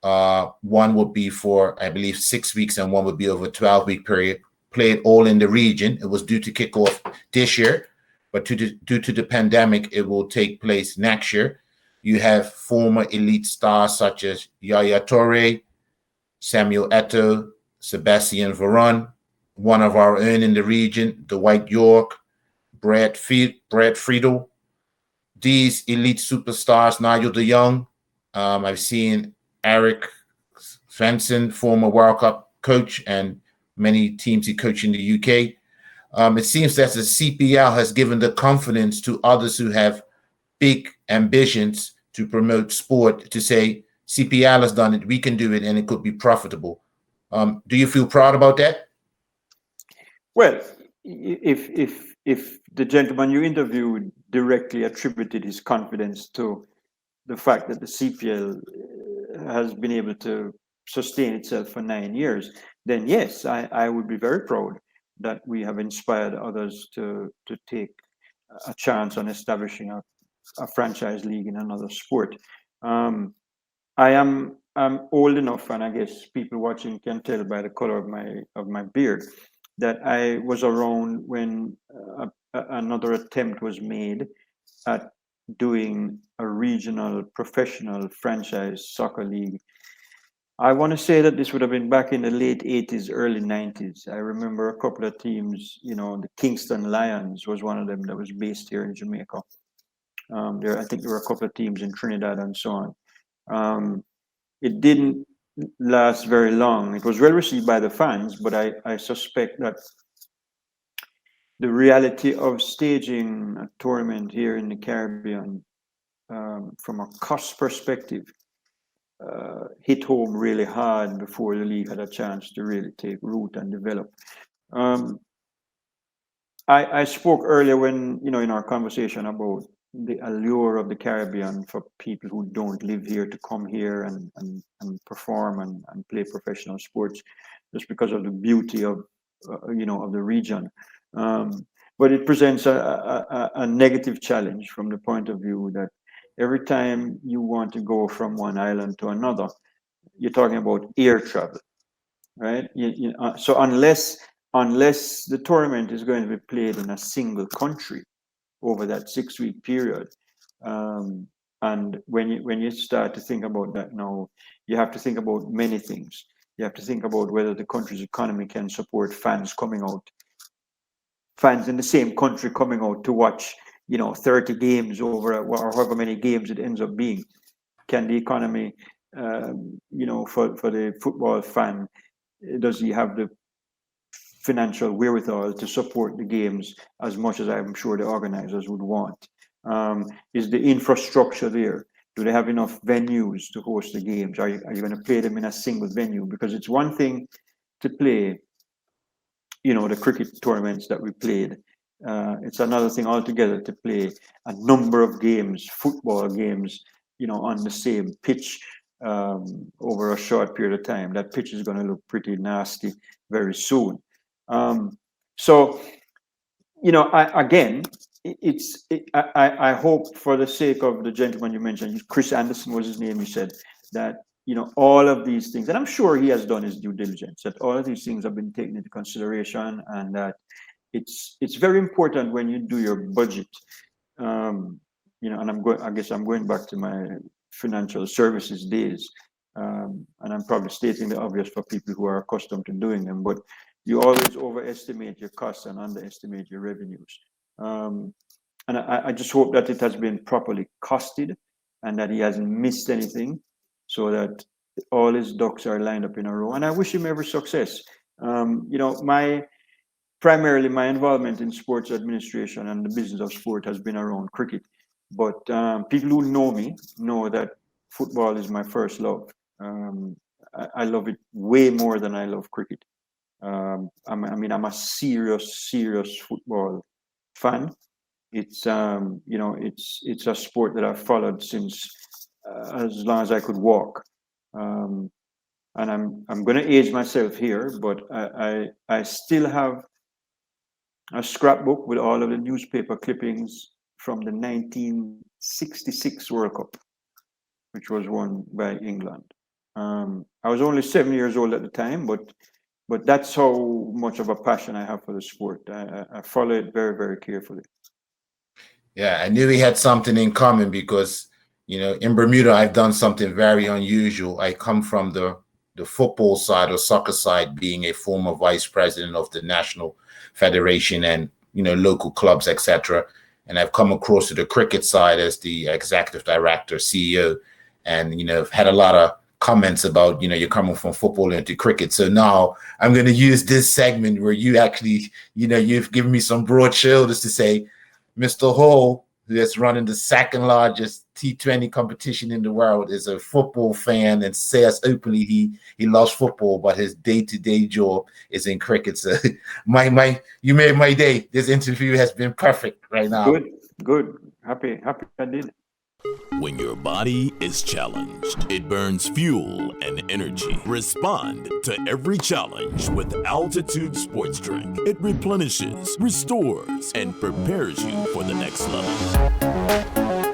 One would be for, I believe, 6 weeks, and one would be over a 12-week period. Played all in the region. It was due to kick off this year, but due to the pandemic, it will take place next year. You have former elite stars such as Yaya Toure, Samuel Eto'o, Sebastian Veron, one of our own in the region, Dwight York, Brad Friedel. These elite superstars, Nigel de Jong. I've seen Eric Svensson, former World Cup coach, and many teams he coached in the UK. it seems that the CPL has given the confidence to others who have big ambitions to promote sport to say, CPL has done it, we can do it, and it could be profitable. Do you feel proud about that? Well, if the gentleman you interviewed directly attributed his confidence to the fact that the CPL has been able to sustain itself for 9 years, then yes, I would be very proud that we have inspired others to take a chance on establishing a franchise league in another sport. I'm old enough, and I guess people watching can tell by the color of my beard, that I was around when another attempt was made at doing a regional professional franchise soccer league. I want to say that this would have been back in the late 80s, early 90s. I remember a couple of teams, the Kingston Lions was one of them that was based here in Jamaica. I think there were a couple of teams in Trinidad and so on. It didn't last very long. It was well received by the fans, but I suspect that the reality of staging a tournament here in the Caribbean from a cost perspective hit home really hard before the league had a chance to really take root and develop. I spoke earlier when, in our conversation about the allure of the Caribbean for people who don't live here to come here and perform and play professional sports just because of the beauty of the region. But it presents a negative challenge from the point of view that every time you want to go from one island to another, you're talking about air travel, right? So unless the tournament is going to be played in a single country over that 6-week period, and when you start to think about that now, you have to think about many things. You have to think about whether the country's economy can support fans in the same country coming out to watch 30 games over or however many games it ends up being. Can the economy for the football fan, does he have the financial wherewithal to support the games as much as I'm sure the organizers would want? Is the infrastructure there? Do they have enough venues to host the games? Are you going to play them in a single venue? Because it's one thing to play the cricket tournaments that we played. It's another thing altogether to play a number of games, football games, on the same pitch over a short period of time. That pitch is going to look pretty nasty very soon. So, I hope, for the sake of the gentleman you mentioned, Chris Anderson was his name, he said that, all of these things, and I'm sure he has done his due diligence, that all of these things have been taken into consideration, and that it's very important when you do your budget, and I guess I'm going back to my financial services days, and I'm probably stating the obvious for people who are accustomed to doing them, but you always overestimate your costs and underestimate your revenues. And I just hope that it has been properly costed and that he hasn't missed anything, so that all his ducks are lined up in a row. And I wish him every success. Primarily my involvement in sports administration and the business of sport has been around cricket. But people who know me know that football is my first love. I love it way more than I love cricket. I'm a serious football fan. It's it's a sport that I've followed since as long as I could walk. And I'm going to age myself here, but I still have a scrapbook with all of the newspaper clippings from the 1966 World Cup, which was won by England. I was only 7 years old at the time, but that's how much of a passion I have for the sport. I follow it very, very carefully. Yeah, I knew we had something in common because, in Bermuda, I've done something very unusual. I come from the football side or soccer side, being a former vice president of the National Federation and, local clubs, etc. And I've come across to the cricket side as the executive director, CEO, and, had a lot of comments about, you're coming from football into cricket. So now I'm going to use this segment where you actually, you've given me some broad shoulders to say, Mr. Hall, who is running the second largest T20 competition in the world, is a football fan and says openly he loves football, but his day-to-day job is in cricket. So you made my day. This interview has been perfect right now. Good. Happy I did. When your body is challenged, it burns fuel and energy. Respond to every challenge with Altitude Sports Drink. It replenishes, restores, and prepares you for the next level.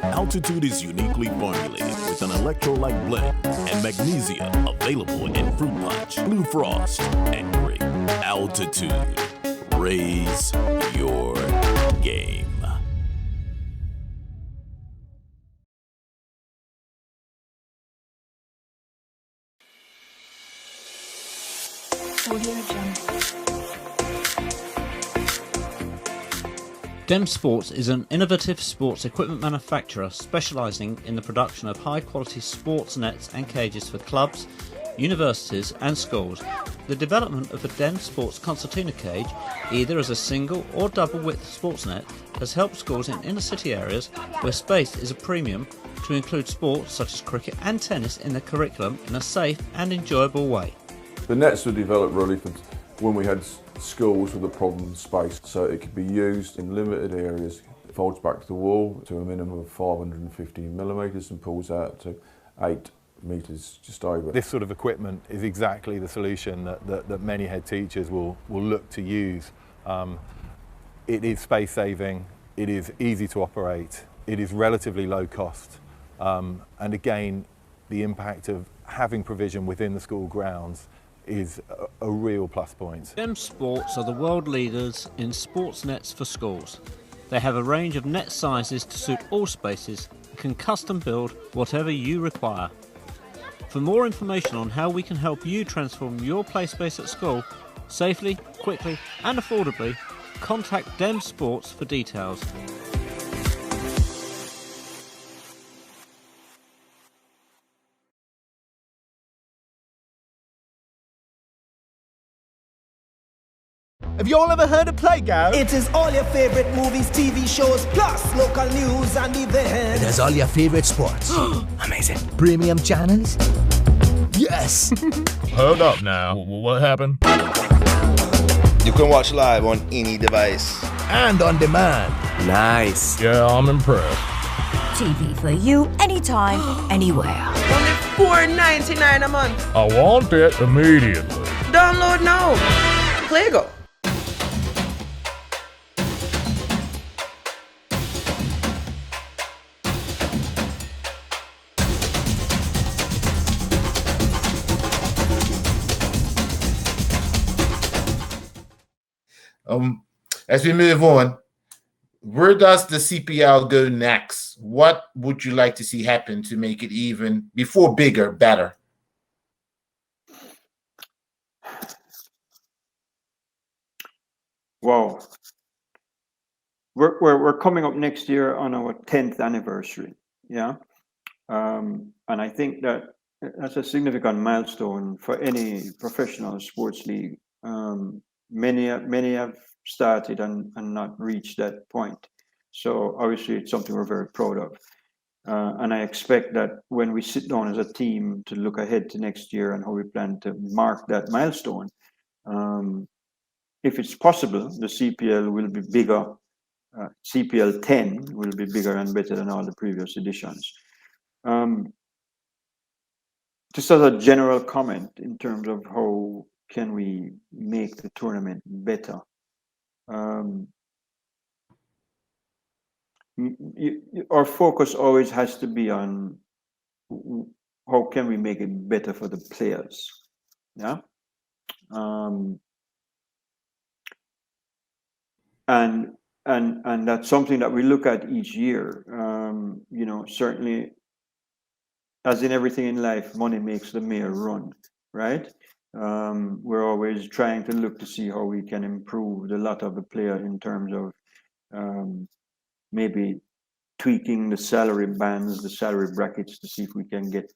Altitude is uniquely formulated with an electrolyte blend and magnesium available in Fruit Punch, Blue Frost, and Grape. Altitude. Raise your game. Dem Sports is an innovative sports equipment manufacturer specialising in the production of high-quality sports nets and cages for clubs, universities and schools. The development of the Dem Sports concertina cage, either as a single or double-width sports net, has helped schools in inner-city areas where space is a premium to include sports such as cricket and tennis in the curriculum in a safe and enjoyable way. The nets were developed really for when we had schools with a problem space, so it could be used in limited areas. It folds back to the wall to a minimum of 515 millimetres and pulls out to 8 metres just over. This sort of equipment is exactly the solution that many head teachers will look to use. It is space saving, it is easy to operate, it is relatively low cost, and again the impact of having provision within the school grounds is a real plus point. Dem Sports are the world leaders in sports nets for schools. They have a range of net sizes to suit all spaces and can custom build whatever you require. For more information on how we can help you transform your play space at school safely, quickly and affordably, contact Dem Sports for details. Have you all ever heard of Playground? It is all your favorite movies, TV shows, plus local news and events. It has all your favorite sports. Amazing. Premium channels? Yes. Hold up now. What happened? You can watch live on any device. And on demand. Nice. Yeah, I'm impressed. TV for you, anytime, anywhere. Only $4.99 a month. I want it immediately. Download now. Playgo. As we move on, where does the CPL go next? What would you like to see happen to make it even before bigger, better? Wow. We're coming up next year on our 10th anniversary. Yeah. And I think that's a significant milestone for any professional sports league. Many have started and not reached that point. So obviously it's something we're very proud of. And I expect that when we sit down as a team to look ahead to next year and how we plan to mark that milestone, if it's possible, the CPL will be bigger. CPL 10 will be bigger and better than all the previous editions. Just as a general comment in terms of how can we make the tournament better? Our focus always has to be on how can we make it better for the players. Yeah. And that's something that we look at each year. Certainly, as in everything in life, money makes the mayor run, right? We're always trying to look to see how we can improve the lot of the player in terms of maybe tweaking the salary bands, the salary brackets to see if we can get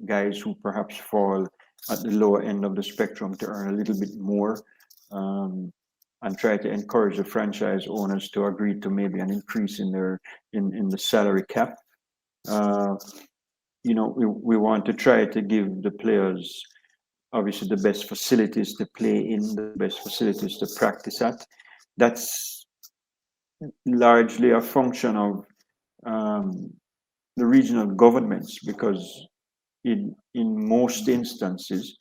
guys who perhaps fall at the lower end of the spectrum to earn a little bit more, and try to encourage the franchise owners to agree to maybe an increase in their in the salary cap. You know, we want to try to give the players obviously the best facilities to play in, the best facilities to practice at. That's largely a function of the regional governments, because in most instances,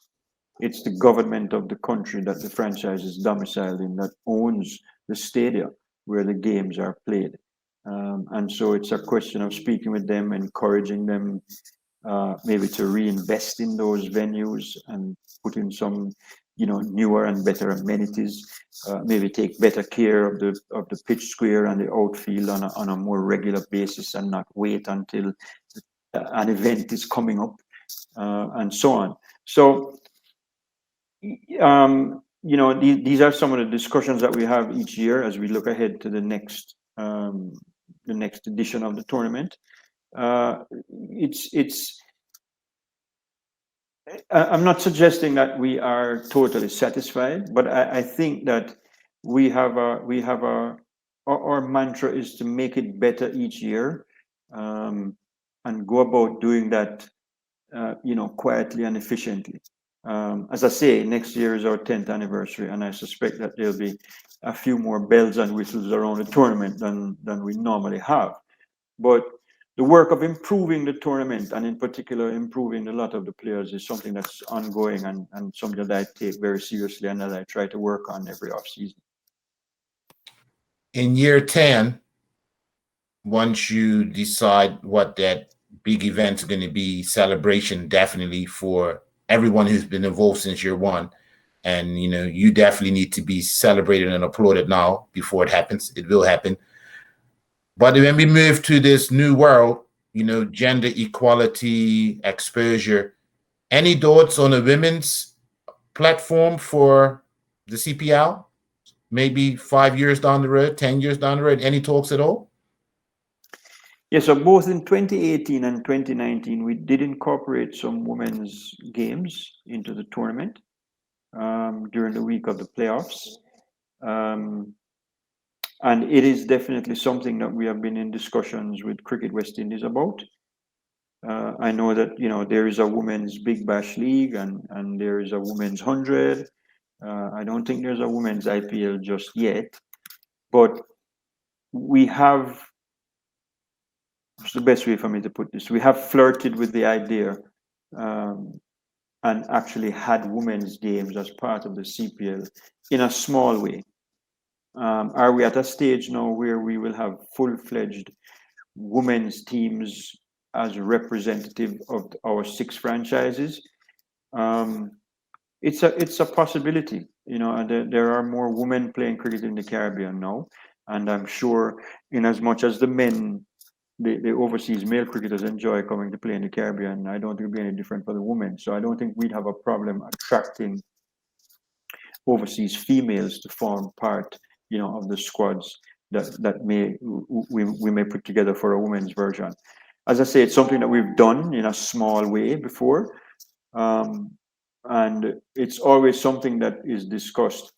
it's the government of the country that the franchise is domiciled in that owns the stadium where the games are played. And so it's a question of speaking with them, encouraging them maybe to reinvest in those venues and put in some, you know, newer and better amenities. Maybe take better care of the pitch square and the outfield on a more regular basis, and not wait until an event is coming up, and so on. So, you know, these are some of the discussions that we have each year as we look ahead to the next edition of the tournament. I'm not suggesting that we are totally satisfied, but I think that our mantra is to make it better each year, and go about doing that, you know, quietly and efficiently. As I say, next year is our 10th anniversary, and I suspect that there'll be a few more bells and whistles around the tournament than we normally have. But the work of improving the tournament, and in particular improving a lot of the players, is something that's ongoing and something that I take very seriously and that I try to work on every offseason. In year 10, once you decide what that big event's going to be, celebration definitely for everyone who's been involved since year one. And, you know, you definitely need to be celebrated and applauded now before it happens. It will happen. But when we move to this new world, you know, gender equality, exposure, any thoughts on a women's platform for the CPL? Maybe 5 years down the road, 10 years down the road, any talks at all? Yeah, so both in 2018 and 2019, we did incorporate some women's games into the tournament during the week of the playoffs. And it is definitely something that we have been in discussions with Cricket West Indies about. I know that, you know, there is a women's Big Bash League and there is a women's 100. I don't think there's a women's IPL just yet, but we have, what's the best way for me to put this? We have flirted with the idea and actually had women's games as part of the CPL in a small way. Are we at a stage now where we will have full-fledged women's teams as representative of our 6 franchises? It's a possibility, you know, and there are more women playing cricket in the Caribbean now, and I'm sure in as much as the men, the overseas male cricketers enjoy coming to play in the Caribbean, I don't think it'll be any different for the women. So I don't think we'd have a problem attracting overseas females to form part, you know, of the squads that we may put together for a women's version. As I say, it's something that we've done in a small way before, and it's always something that is discussed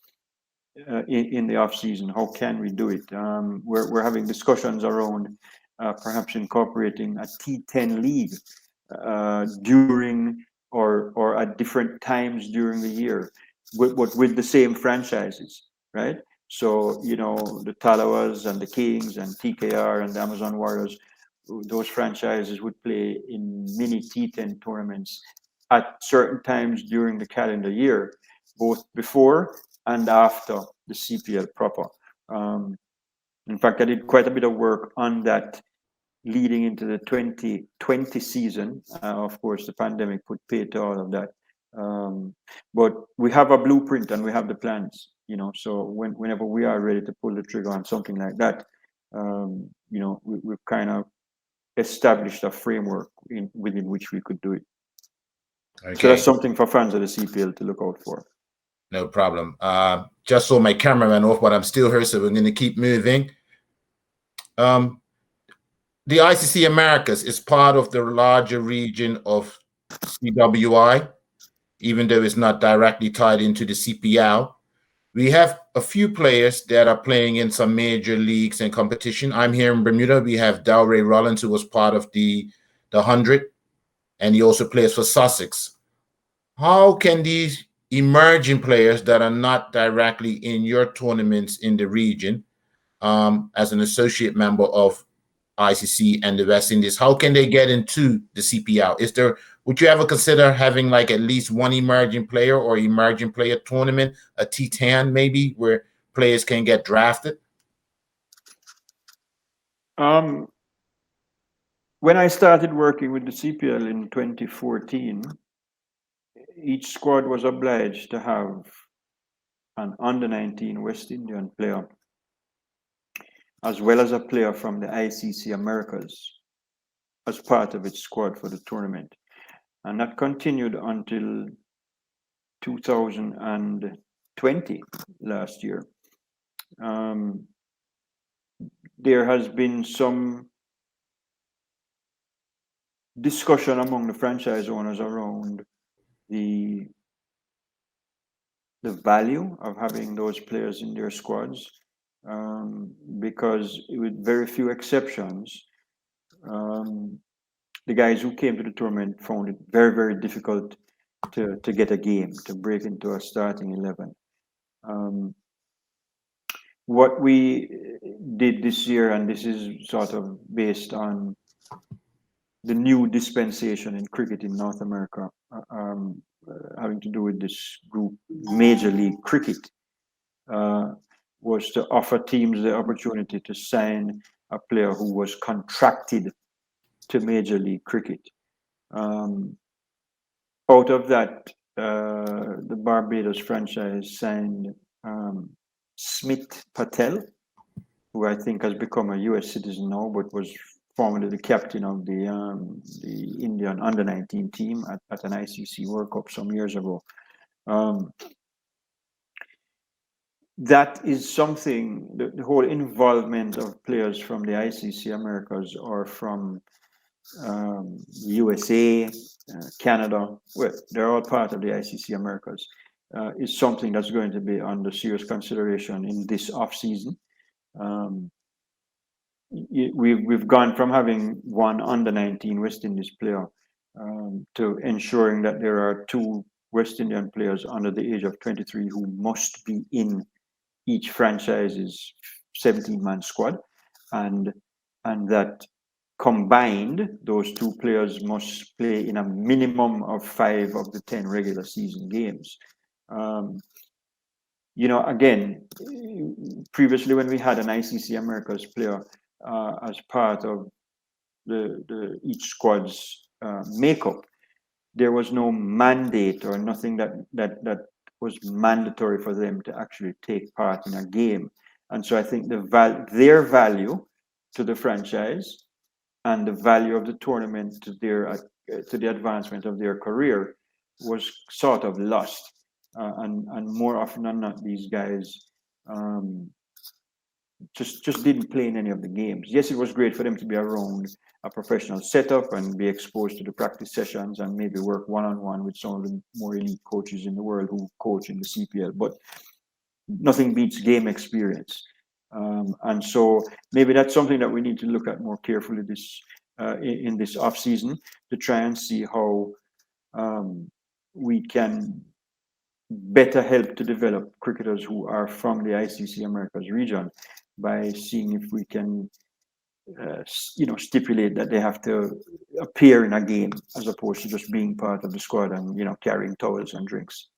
in the off season. How can we do it? We're having discussions around perhaps incorporating a T10 league during or at different times during the year, with the same franchises, right? So, you know, the Talawas and the Kings and TKR and the Amazon Warriors, those franchises would play in mini T10 tournaments at certain times during the calendar year, both before and after the CPL proper. In fact, I did quite a bit of work on that leading into the 2020 season. Of course, the pandemic put paid to all of that. But we have a blueprint and we have the plans, you know, so whenever we are ready to pull the trigger on something like that, you know, we've kind of established a framework within which we could do it. Okay. So that's something for fans of the CPL to look out for. No problem. Just saw my camera ran off, but I'm still here, so we're going to keep moving. the ICC Americas is part of the larger region of CWI, even though it's not directly tied into the CPL. We have a few players that are playing in some major leagues and competition. I'm here in Bermuda. We have Delray Rollins, who was part of the 100, and he also plays for Sussex. How can these emerging players that are not directly in your tournaments in the region, as an associate member of ICC and the West Indies, how can they get into the CPL? Would you ever consider having like at least one emerging player or emerging player tournament, a T10 maybe, where players can get drafted? When I started working with the CPL in 2014, each squad was obliged to have an under-19 West Indian player, as well as a player from the ICC Americas as part of its squad for the tournament. And that continued until 2020, last year. There has been some discussion among the franchise owners around the value of having those players in their squads, because with very few exceptions, the guys who came to the tournament found it very, very difficult to get a game, to break into a starting 11. What we did this year, and this is sort of based on the new dispensation in cricket in North America, having to do with this group, Major League Cricket, was to offer teams the opportunity to sign a player who was contracted to Major League Cricket. Out of that, the Barbados franchise signed Smith Patel, who I think has become a US citizen now, but was formerly the captain of the Indian under-19 team at an ICC World Cup some years ago. That is something, the whole involvement of players from the ICC Americas or from USA, Canada, well, they're all part of the ICC Americas, is something that's going to be under serious consideration in this off-season. We've gone from having one under-19 West Indies player to ensuring that there are 2 West Indian players under the age of 23 who must be in each franchise's 17-man squad, and that combined, those 2 players must play in a minimum of 5 of the 10 regular season games. Again, previously when we had an ICC Americas player as part of the each squad's makeup, there was no mandate or nothing that was mandatory for them to actually take part in a game. And so I think their value to the franchise and the value of the tournament to the advancement of their career was sort of lost. And more often than not, these guys just didn't play in any of the games. Yes, it was great for them to be around a professional setup and be exposed to the practice sessions and maybe work one-on-one with some of the more elite coaches in the world who coach in the CPL, but nothing beats game experience. And so maybe that's something that we need to look at more carefully in this off season, to try and see how we can better help to develop cricketers who are from the ICC Americas region by seeing if we can stipulate that they have to appear in a game as opposed to just being part of the squad and carrying towels and drinks.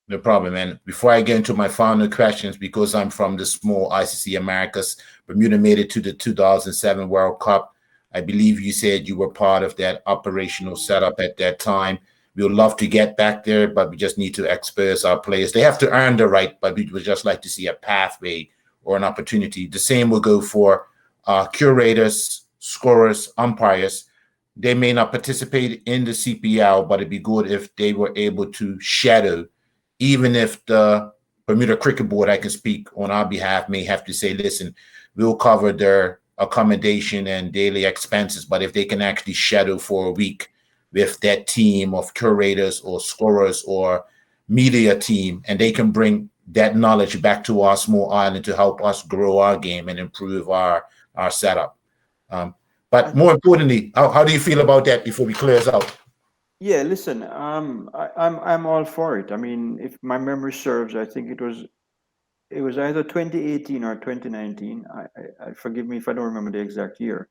No problem, man. Before I get into my final questions, because I'm from the small ICC Americas, Bermuda made it to the 2007 World Cup. I believe you said you were part of that operational setup at that time. We would love to get back there, but we just need to expose our players. They have to earn the right, but we would just like to see a pathway or an opportunity. The same will go for curators, scorers, umpires. They may not participate in the CPL, but it'd be good if they were able to shadow, even if the Bermuda Cricket Board, I can speak on our behalf, may have to say, listen, we'll cover their accommodation and daily expenses, but if they can actually shadow for a week with that team of curators or scorers or media team, and they can bring that knowledge back to our small island to help us grow our game and improve our setup. But more importantly, how do you feel about that before we close out? Yeah, listen, I'm all for it. I mean, if my memory serves, I think it was either 2018 or 2019. I forgive me if I don't remember the exact year,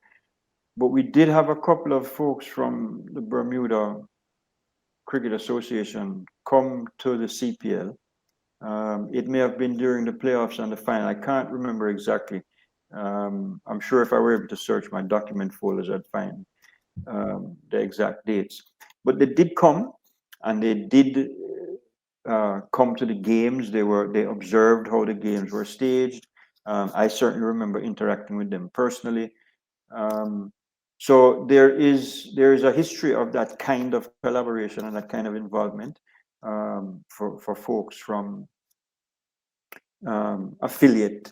but we did have a couple of folks from the Bermuda Cricket Association come to the CPL. It may have been during the playoffs and the final. I can't remember exactly. I'm sure if I were able to search my document folders, I'd find the exact dates. But they did come, and they did come to the games. They observed how the games were staged. I certainly remember interacting with them personally. So there is a history of that kind of collaboration and that kind of involvement for folks from affiliate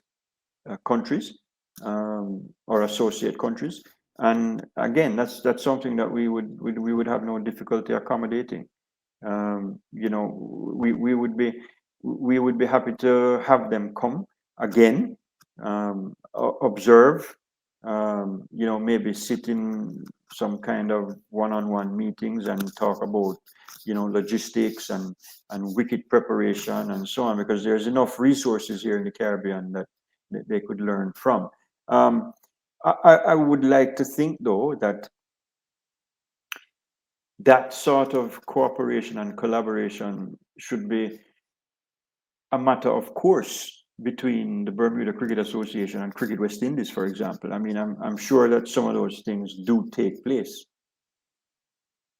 countries or associate countries. And again, that's something that we would have no difficulty accommodating. You know, we would be happy to have them come again, observe, you know, maybe sit in some kind of one-on-one meetings and talk about, you know, logistics and wicket preparation and so on, because there's enough resources here in the Caribbean that they could learn from. I would like to think, though, that sort of cooperation and collaboration should be a matter of course between the Bermuda Cricket Association and Cricket West Indies, for example. I mean, I'm sure that some of those things do take place.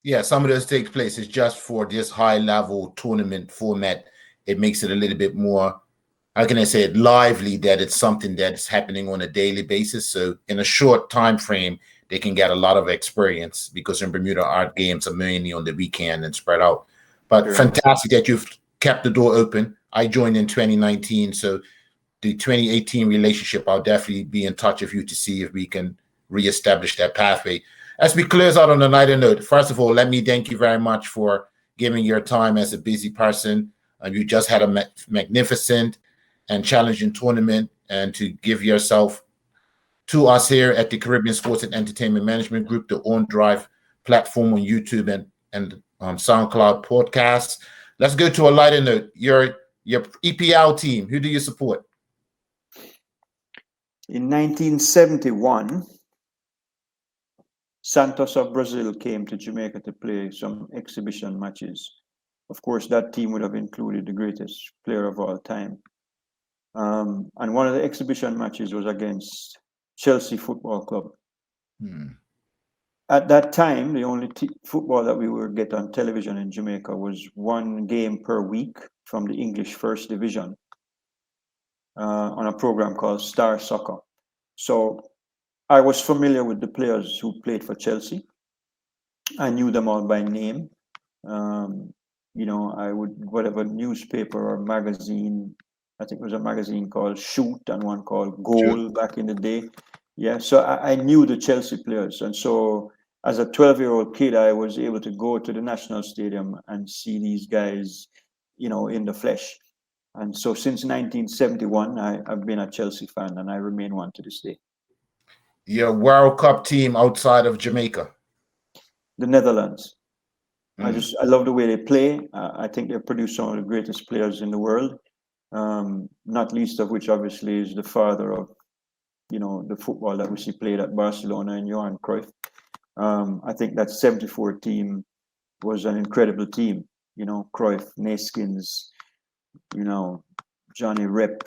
Yeah, some of those take place. It's just for this high-level tournament format. It makes it a little bit more, how can I say it, lively, that it's something that's happening on a daily basis. So in a short time frame, they can get a lot of experience, because in Bermuda, our games are mainly on the weekend and spread out. But sure, fantastic that you've kept the door open. I joined in 2019, so the 2018 relationship, I'll definitely be in touch with you to see if we can reestablish that pathway. As we close out on a lighter note, first of all, let me thank you very much for giving your time as a busy person. You just had a magnificent and challenging tournament, and to give yourself to us here at the Caribbean Sports and Entertainment Management Group, the On Drive platform on YouTube and SoundCloud podcasts. Let's go to a lighter note. Your EPL team, who do you support? In 1971, Santos of Brazil came to Jamaica to play some exhibition matches. Of course, that team would have included the greatest player of all time. And one of the exhibition matches was against Chelsea Football Club. At that time, the only football that we would get on television in Jamaica was one game per week from the English First Division on a program called Star Soccer. So I was familiar with the players who played for Chelsea. I knew them all by name. You know, I would, whatever newspaper or magazine, I think it was a magazine called Shoot and one called Goal back in the day. Yeah, so I knew the Chelsea players. And so as a 12-year-old kid, I was able to go to the National Stadium and see these guys, you know, in the flesh. And so since 1971, I've been a Chelsea fan, and I remain one to this day. Your World Cup team outside of Jamaica? The Netherlands. I love the way they play. I think they produce some of the greatest players in the world. Not least of which obviously is the father of, you know, the football that we see played at Barcelona and Johan Cruyff. I think that 74 team was an incredible team. You know, Cruyff, Neeskens, you know, Johnny Rep,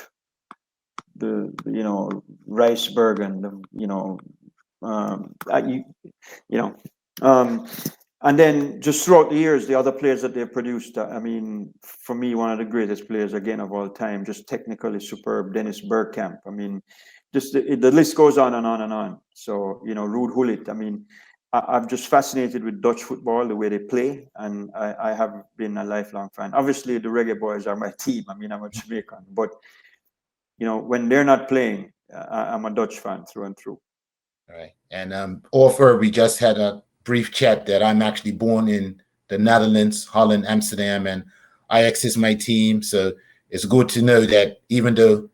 the you know, Ricebergen, you know, and then just throughout the years, the other players that they produced, I mean, for me, one of the greatest players, again, of all time, just technically superb, Dennis Bergkamp. I mean, just the list goes on and on and on. So, you know, Ruud Gullit. I mean, I'm just fascinated with Dutch football, the way they play, and I have been a lifelong fan. Obviously, the Reggae Boys are my team. I mean, I'm a Jamaican, but, you know, when they're not playing, I'm a Dutch fan through and through. All right. And Offer, we just had a brief chat that I'm actually born in the Netherlands, Holland, Amsterdam, and Ajax is my team. So it's good to know that even though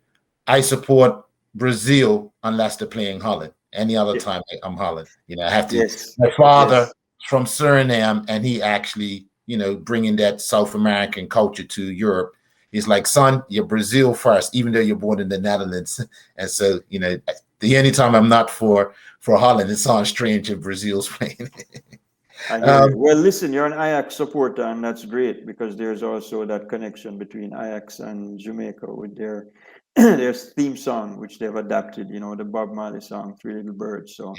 I support Brazil unless they're playing Holland, any other time I'm Holland. You know, I have to. My father from Suriname, and he actually, you know, bringing that South American culture to Europe. He's like, son, you're Brazil first, even though you're born in the Netherlands. And so, you know, the only time I'm not for Holland, it sounds strange if Brazil's playing. Well, listen, you're an Ajax supporter, and that's great because there's also that connection between Ajax and Jamaica with their theme song, which they've adapted, you know, the Bob Marley song, Three Little Birds. So,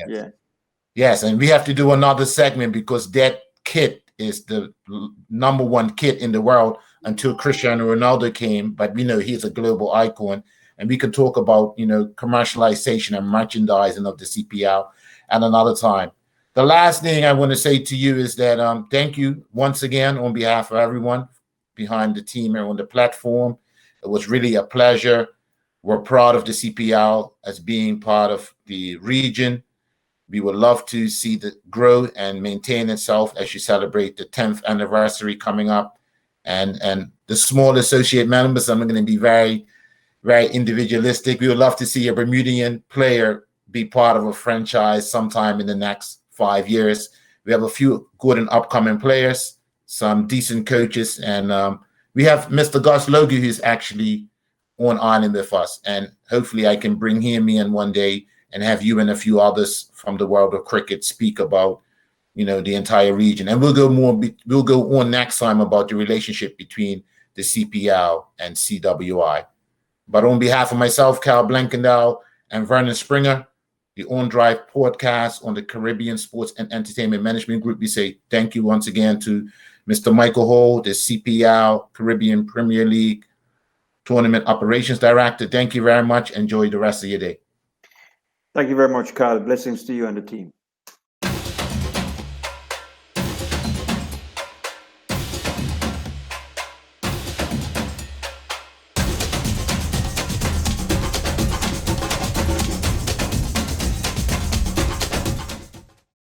Yes, and we have to do another segment because that kit is the #1 kit in the world until Cristiano Ronaldo came. But we know he's a global icon, and we can talk about, you know, commercialization and merchandising of the CPL at another time. The last thing I want to say to you is that thank you once again on behalf of everyone behind the team here on the platform. It was really a pleasure. We're proud of the CPL as being part of the region. We would love to see it grow and maintain itself as you celebrate the 10th anniversary coming up. And the small associate members, I'm going to be very, very individualistic. We would love to see a Bermudian player be part of a franchise sometime in the next 5 years. We have a few good and upcoming players, some decent coaches, and we have Mr. Gus Logie, who's actually on island with us. And hopefully I can bring him in one day and have you and a few others from the world of cricket speak about, you know, the entire region. And we'll go on next time about the relationship between the CPL and CWI. But on behalf of myself, Cal Blankendahl, and Vernon Springer, the On Drive podcast on the Caribbean Sports and Entertainment Management Group, we say thank you once again to Mr. Michael Hall, the CPL Caribbean Premier League Tournament Operations Director. Thank you very much. Enjoy the rest of your day. Thank you very much, Carl. Blessings to you and the team.